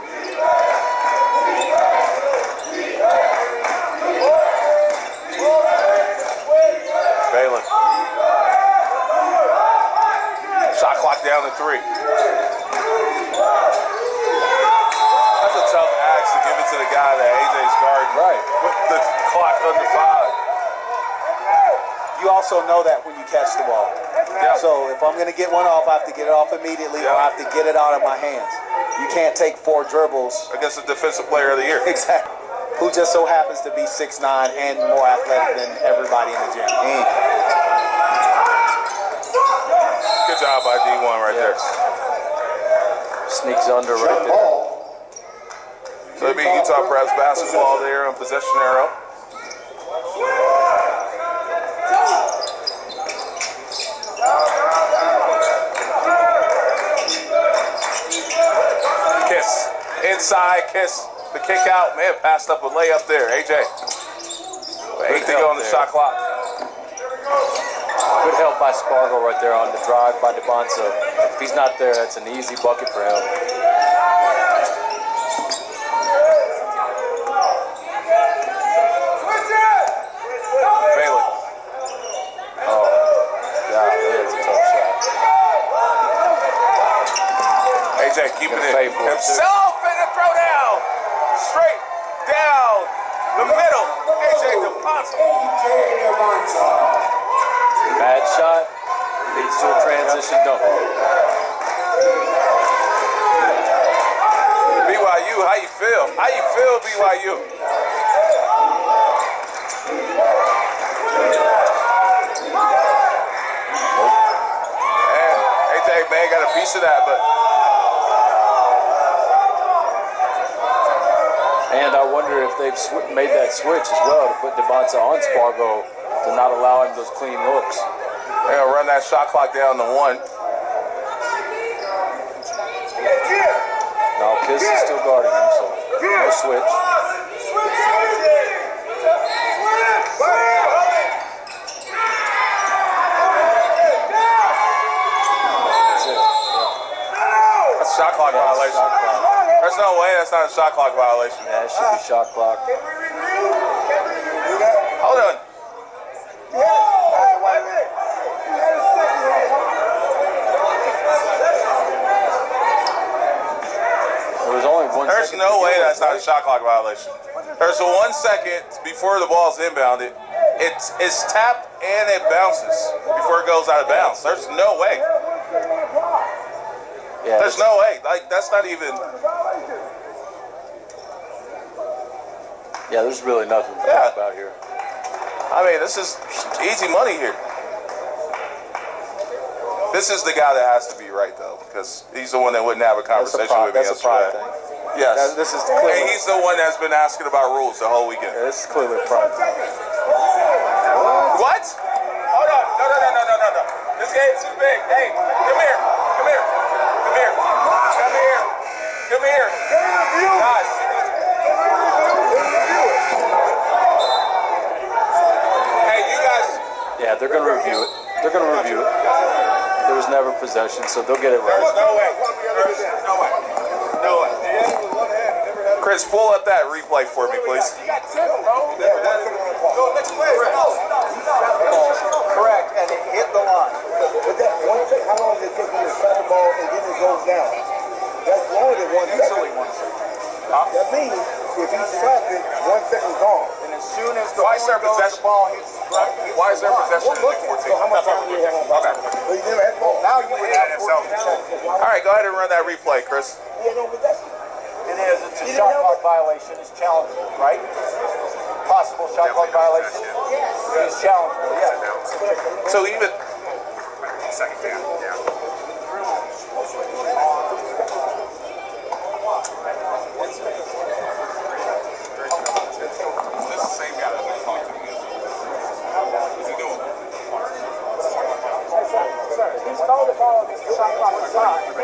Balin. Shot clock down to 3. That's a tough axe to give it to the guy that AJ's guarding. Right. With the clock under 5. You also know that when you catch the ball. Yeah. So if I'm going to get one off, I have to get it off immediately or I have to get it out of my hands. You can't take 4 dribbles. Against the defensive player of the year. Exactly. Who just so happens to be 6'9" and more athletic than everybody in the gym. Good job by D1 right there. Sneaks under right there. So it'll be Utah Preps basketball there on possession arrow. Kiss. Inside, Kiss. The kick out. Man, passed up a layup there. AJ. 8 to go on the shot clock. Good help by Spargo right there on the drive by DeBonzo. If he's not there, that's an easy bucket for him. Balin. Oh, God, that's a tough shot. AJ keeping it pay for it, himself and a throw down. Straight down the middle. AJ DePonzo. Bad shot leads to a transition dunk. BYU, how you feel? How you feel, BYU? And AJ man got a piece of that, but. And I wonder if they've made that switch as well to put DeBonzo on Spargo to not allow him those clean looks. They're going to run that shot clock down to 1. No, Kiss is still guarding him, so no switch. shot clock violation. Shot clock. There's no way that's not a shot clock violation. Yeah, it should be shot clock. Hold on. There was only 1 There's second. no way that's not a shot clock violation. There's a 1 second before the ball's inbounded. It's tapped and it bounces before it goes out of bounds. There's no way. Yeah, There's no way. Like, that's not even. Yeah, there's really nothing to talk about here. I mean, this is easy money here. This is the guy that has to be right, though, because he's the one that wouldn't have a conversation with me That's a pride yesterday. thing. Yes. This is And clearly. he's the one that's been asking about rules the whole weekend. Yeah, this is clearly a pride thing. What? Hold on. No. This game's too big. Hey, come here. Guys. Hey, you guys. Yeah, they're going to review it. There was never possession, so they'll get it right. No way. Chris, pull up that replay for me, please. Correct, and it hit the line. But that 1 second, how long does it take you to slap the ball and then it goes down? That's longer than 1 second. Easily 1 second. That means if he slaps it, 1 second gone. And as soon as the Why is there ball goes, possession? the ball hits Why is there possession in League 14? So how much time do you have on ball? So you never had the ball. now you would have 14 seconds. All right, go ahead and run that replay, Chris. You had no possession. It is. It's a shot clock violation. It's challengeable, right? Possible shot clock violation. It's challengeable, yeah. So even Second down, yeah. this is the same guy that we talked to me. What's he doing? He stole the ball against the shot clock was hot. The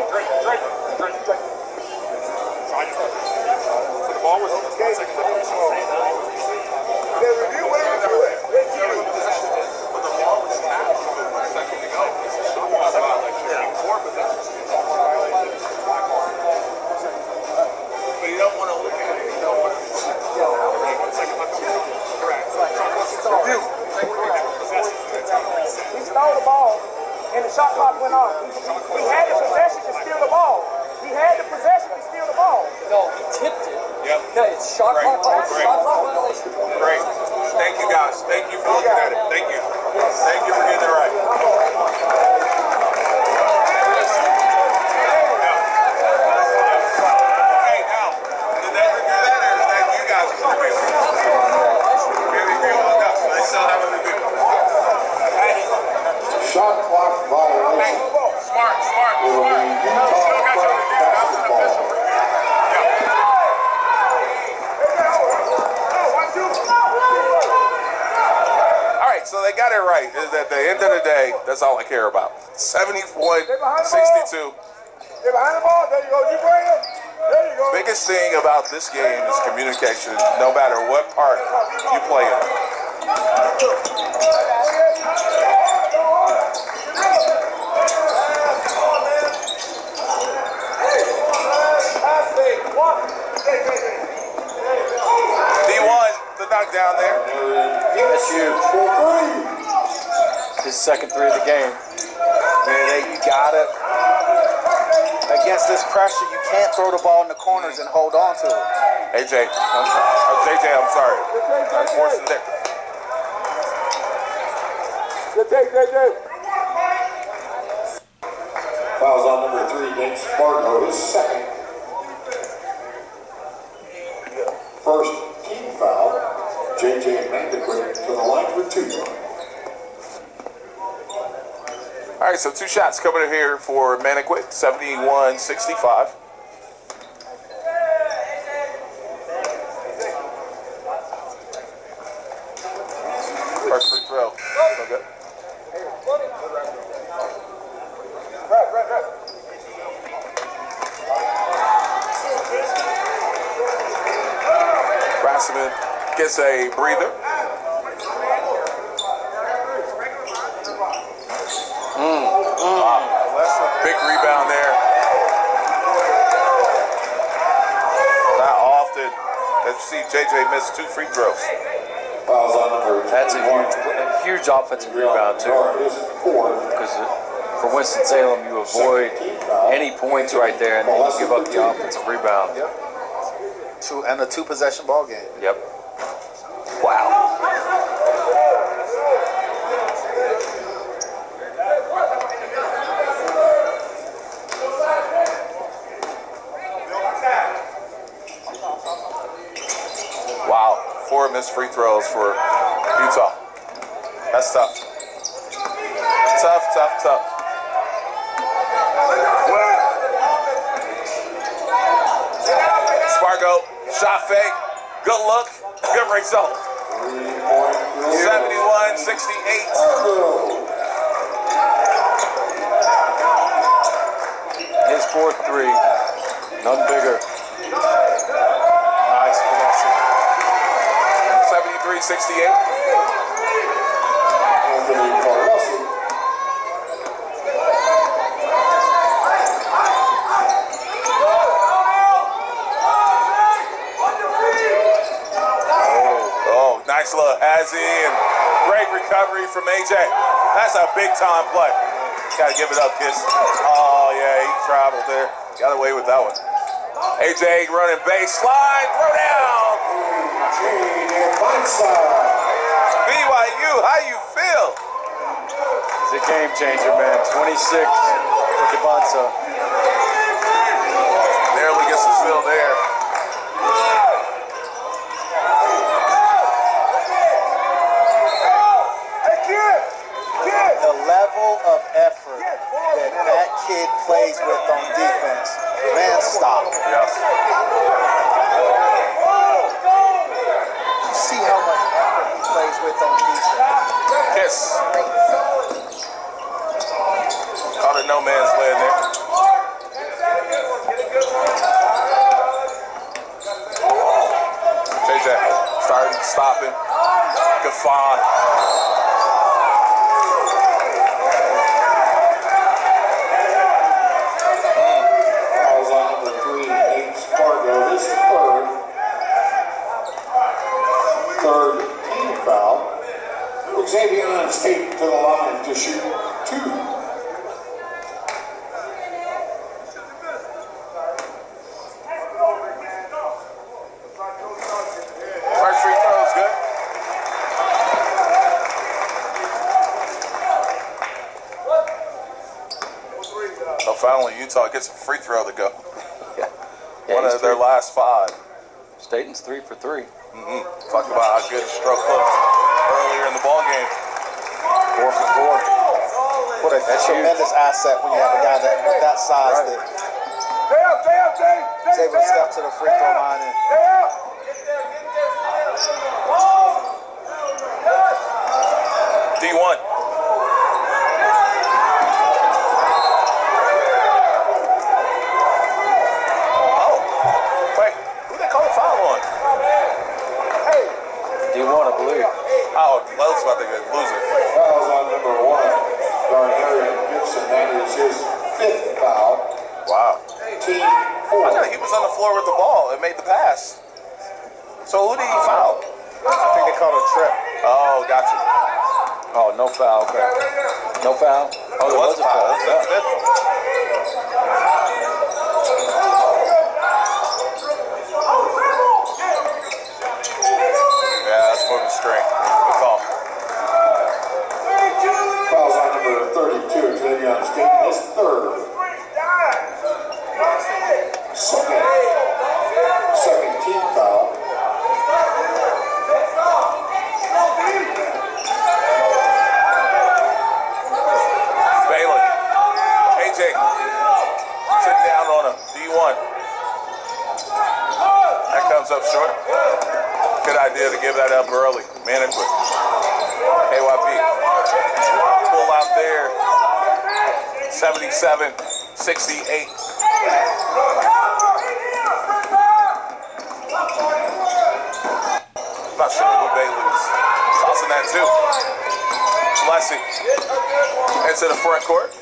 ball was on the second down. They review whatever you do it. But the ball was tapped with 1 second to go. It's a shot clock violation. 4 possessions. But you don't want to look at it. You don't want to. 1 second left. Correct. Review. He stole the ball and the shot clock went off. He had the possession to steal the ball. No, he tipped it. Yep. Okay, it's shot clock violation. Great. Thank you, guys. Thank you for looking at it. Thank you. Thank you for getting it right. Hey, now, did they review that, or is that you guys review? They review on us. They still haven't reviewed. Shot clock violation. Smart. Will be Utah Club basketball. All right, so they got it right. Is at the end of the day, that's all I care about. 71-62. They're behind the ball. There you go. You bring him. There you go. Biggest thing about this game is communication, no matter what part you play in. D1, the knockdown there. That's huge. His second three of the game. Man, you gotta, against this pressure, you can't throw the ball in the corners and hold on to it. AJ, I'm sorry. Oh, JJ, I'm sorry. I'm forcing there. Fouls on number 3 against Spargo, his second. First team foul, JJ Mandequin to the line for 2. All right, so 2 shots coming in here for Maniquit, 71-65. First free throw. Okay. Rasmussen gets a breather. Big rebound there. you see JJ miss 2 free throws. Fouls on number That's a 21. huge offensive rebound, too. This is 4. Because for Winston-Salem, you avoid any points right there, and then you give up the offensive rebound. Yep. And a 2-possession ball game. Yep. Wow. Wow, 4 missed free throws for Utah. That's tough. Tough. Spargo, shot fake, good look, good result. 71-68. His 4th 3, none bigger. Nice finesse. 73-68. Anthony Carlossi. Oh, nice look, Azzy, and great recovery from AJ. That's a big time play. Gotta give it up, kids. Oh yeah, he traveled there. Got away with that one. AJ running baseline, throw down. BYU, how you feel? He's a game changer, man. 26 for Devonta. Narrowly gets the steal there. The level of effort that kid plays with on defense, man, stop. Yes. You see how much effort he plays with on defense. Kiss. Caught a no man's land there. JJ starting, stopping. Gafon. Fouls on number 3, Nate Spargo. This is third team foul. Xavier is taken to the line to shoot 2. First free throw is good. So finally, Utah gets a free throw to go. One of their last 5. Staten's 3 for 3. Talk about how good a stroke looked earlier in the ball game. 4 for 4. What a tremendous asset when you have a guy that size that is able to step to the free throw line and D1. Oh, wait, who they call a foul on? D1, I believe. Oh, Lowe's about to get loser. Fouls on number 1, Darnarian Gibson. That is his 5th foul. Wow. Team I 4. thought he was on the floor with the ball and made the pass. So who did he foul? I think they called a trip. Oh, gotcha. Oh, no foul. Okay. No foul? Oh, there was a foul. That's the Yeah. 5th. Yeah, that's moving straight. Good call. Fouls on number 32, Xavier State. His 3rd. Second team foul. Bailey. AJ. Sitting down on a D1. That comes up short. Good idea to give that up early. Man it quick. KYP. Pull out there. 77-68. Not sure who Bailey's tossing that to. Leslie into the front court.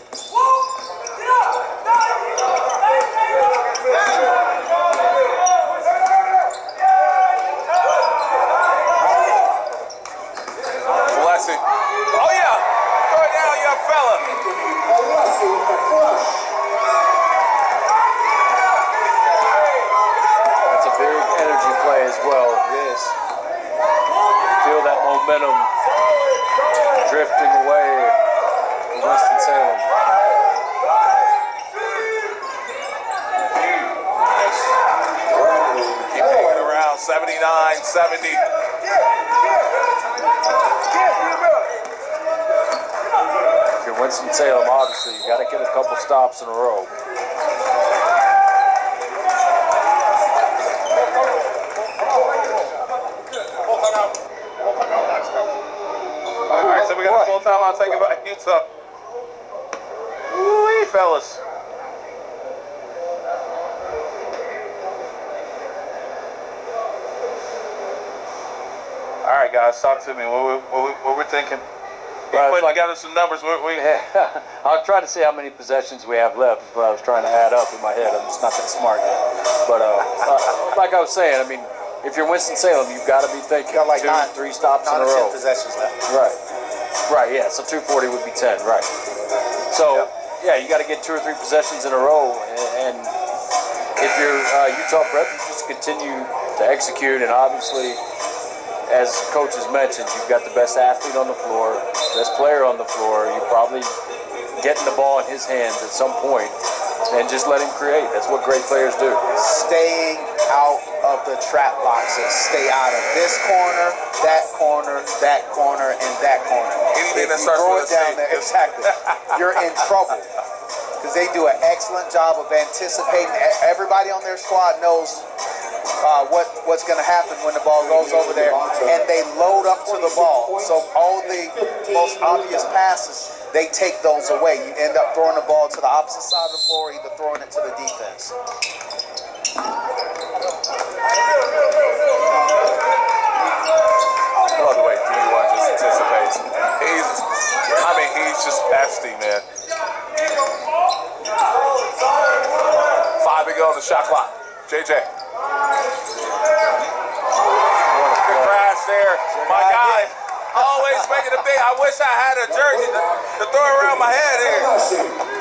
way as well. It is. Feel that momentum drifting away from Winston-Salem. Keep hanging around 79-70. If you're Winston-Salem, obviously, you got to get a couple stops in a row. All right, so we got a full timeout taken by Utah. Woo-wee, fellas. All right, guys, talk to me. What we're thinking? Well, Putting together some numbers. I was trying to see how many possessions we have left, but I was trying to add up in my head. I'm just not that smart yet. But like I was saying, I mean, if you're Winston-Salem, you've got to be thinking Got like 3 stops in a 9 or row. 10 possessions left. Right, yeah, so 240 would be 10, right. So, yeah, you got to get 2 or 3 possessions in a row, and if you're Utah Prep, you just continue to execute, and obviously, as Coach has mentioned, you've got the best athlete on the floor, best player on the floor. You're probably getting the ball in his hands at some point, and just let him create. That's what great players do. Staying out of the trap boxes. Stay out of this corner, that corner, that corner, and that corner. Anything that If you starts throw with it a down C. there, exactly, you're in trouble. Because they do an excellent job of anticipating. Everybody on their squad knows what's going to happen when the ball goes over there, and they load up to the ball. So all the most obvious passes, they take those away. You end up throwing the ball to the opposite side of the floor, either throwing it to the defense. I love the way D1 just anticipates. He's just pesty, man. 5 to go on the shot clock. JJ. Good crash there. My guy, always making a big. I wish I had a jersey to throw around my head here.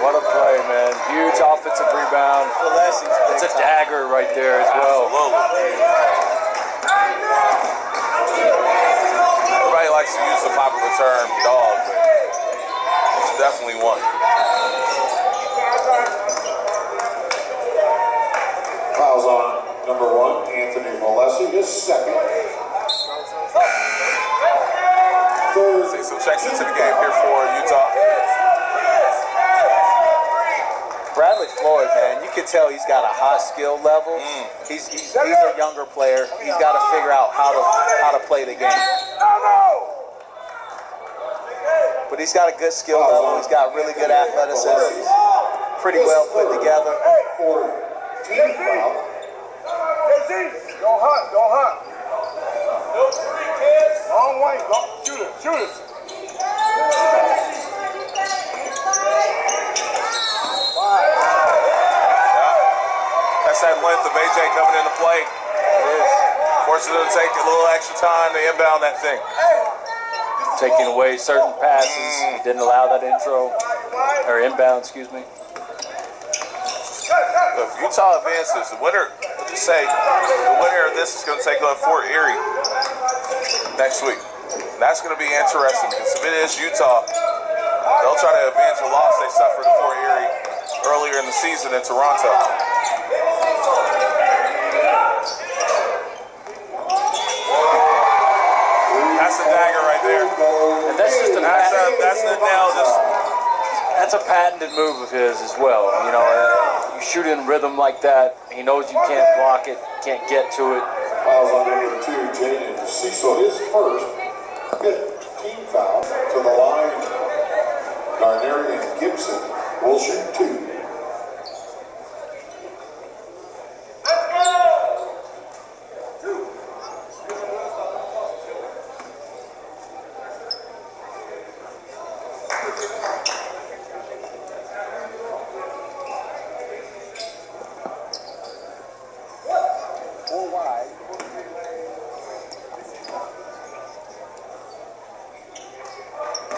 What a play, man. Huge offensive rebound. It's a dagger right there as well. Absolutely. Everybody likes to use the popular term dog, but it's definitely one. Fouls on number 1, Anthony Molesi, his second. Third. See some checks into the game here for Utah. Bradley Floyd, man, you can tell he's got a high skill level. He's a younger player. He's got to figure out how to play the game. But he's got a good skill level. He's got really good athleticism. He's pretty well put together. Team foul. Don't hunt. Long way, shoot it. That's that length of AJ coming into play. It is. Forces him to take a little extra time to inbound that thing. Taking away certain passes, didn't allow that inbound, excuse me. If Utah advances, the winner of this is going to take on Fort Erie next week. And that's going to be interesting because if it is Utah, they'll try to avenge a loss they suffered to Fort Erie earlier in the season in Toronto. That's the dagger right there. And that's just That's the nail. that's a patented move of his as well. You know, you shoot in rhythm like that. He knows you can't block it, can't get to it. Fouls on number 2, Jaden Cecil, his first. Fifth team foul to the line. Garneri and Gibson will shoot 2.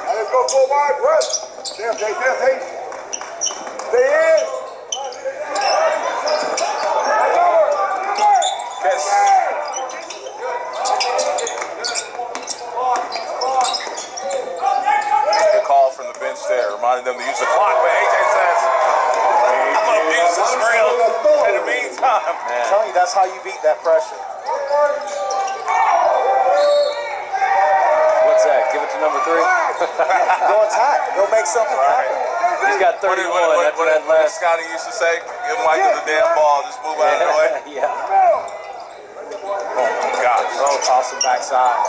Let's go full wide press. Stay. time. I'm telling you, that's how you beat that pressure. What's that? Give it to number 3. Go attack. Go make something happen. He's got 31. That's What that did last. Scotty used to say? Give Michael the damn ball, just move out of the way. Yeah. Gosh. Oh, toss him backside.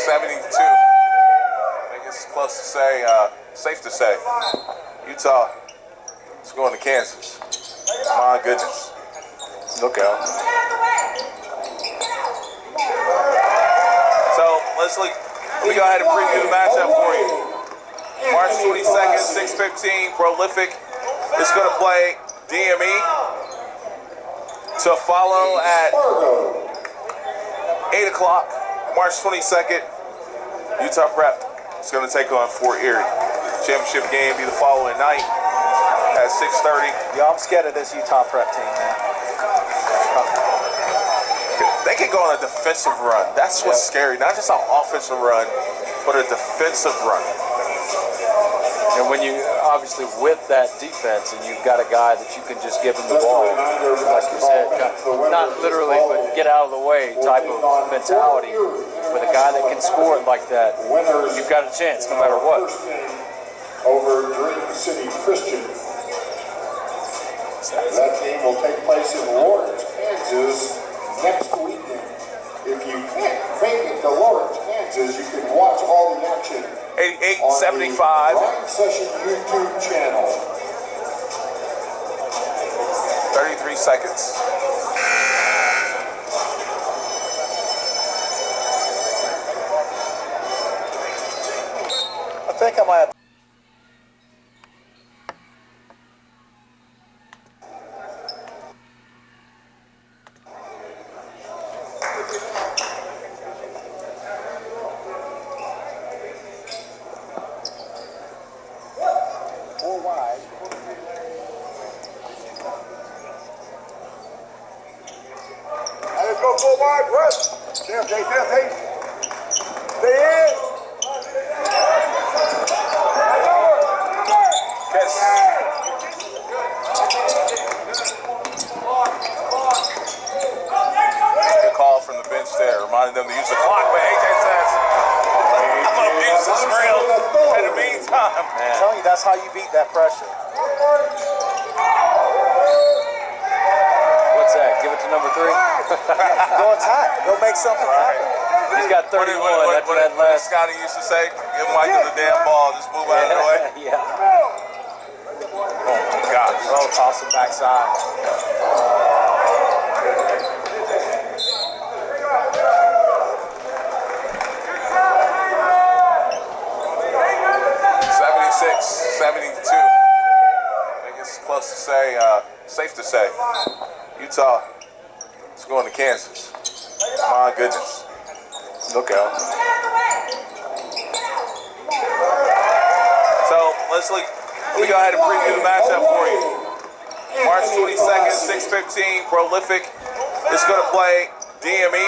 72. I think it's close to say, safe to say, Utah is going to Kansas. My goodness. Look out. So let me go ahead and preview the matchup for you. March 22nd, 6:15, Prolific is going to play DME. To follow at 8 o'clock, March 22nd, Utah Prep is going to take on Fort Erie. Championship game be the following night at 6:30. Yeah, I'm scared of this Utah Prep team, man. They can go on a defensive run. That's what's scary. Not just an offensive run, but a defensive run. And when you, obviously with that defense, and you've got a guy that you can just give him the ball, like you said, not literally, but get out of the way type of mentality, with a guy that can score it like that, you've got a chance no matter what. Over Dream City Christian. That game will take place in Lawrence, Kansas next weekend. If you can't make it to Lawrence, Kansas, you can watch all the action 88-75. on the Session YouTube channel. 33 seconds. I think I might have. Full wide press. Stay in. Good call from the bench there, reminding them to use the clock, but AJ says, I'm going to abuse this rail in the meantime. I'm telling you, that's how you beat that pressure. What's that? Give it to number 3. Go attack. Go make something happen. He's got 31. That's What that did last. Scotty used to say? Give Michael the damn ball, just move out of the way. Yeah. Gosh. Oh, toss him backside. 72. I think it's close to say, safe to say, Utah is going to Kansas. My goodness. Look out. So let me go ahead and preview the matchup for you. March 22nd, 6:15, Prolific is going to play DME.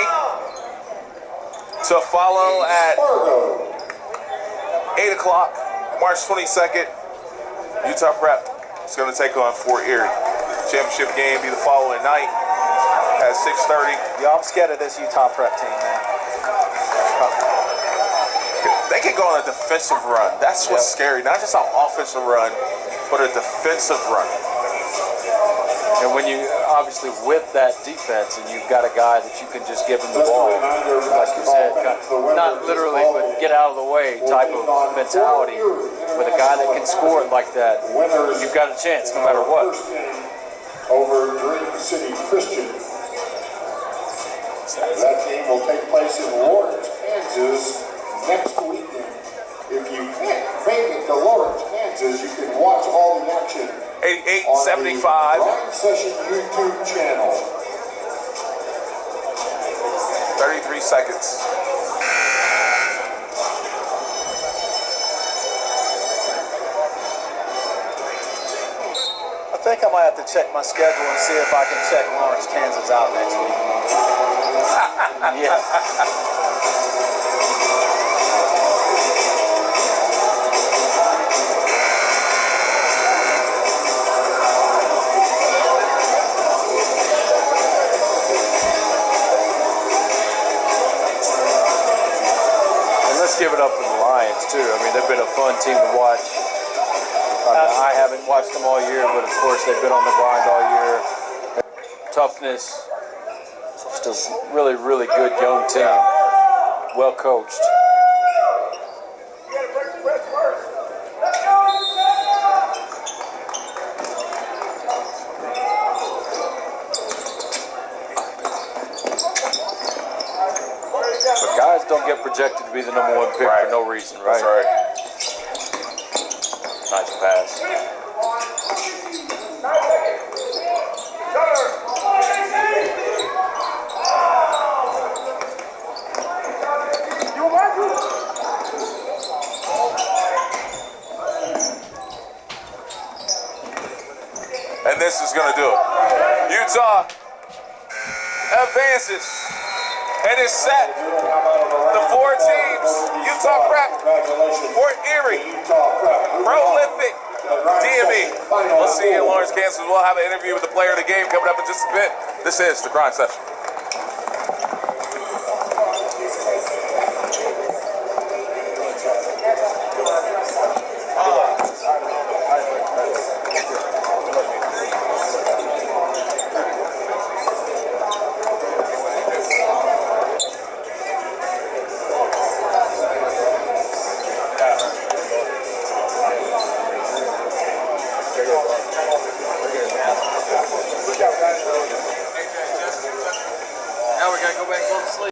To follow at 8 o'clock, March 22nd, Utah Prep is going to take on Fort Erie. Championship game be the following night at 6:30. Yeah, I'm scared of this Utah Prep team, man. They can go on a defensive run. That's what's scary. Not just an offensive run, but a defensive run. And when you, obviously with that defense, and you've got a guy that you can just give him the ball, like you said, not literally, but get out of the way type of mentality, with a guy that can score it like that, you've got a chance no matter what. Over Dream City Christian. That game will take place in Lawrence, Kansas next weekend. If you can't make it to Lawrence, Kansas, you can watch all the action 88-75. on the Session YouTube channel. 33 seconds. I think I might have to check my schedule and see if I can check Lawrence, Kansas out next week. Yeah. Lions too. I mean, they've been a fun team to watch. I haven't watched them all year, but of course they've been on the grind all year. Toughness, just a really, really good young team, well coached. But guys don't get projected to be the #1 pick for no reason, right? That's right. Nice pass. And this is going to do it. Utah advances and is set. The 4 teams, Utah Prep, Fort Erie, Prolific, DME. We'll see you in Lawrence, Kansas. We'll have an interview with the player of the game coming up in just a bit. This is the Grind Session. Now we gotta go back and go to sleep.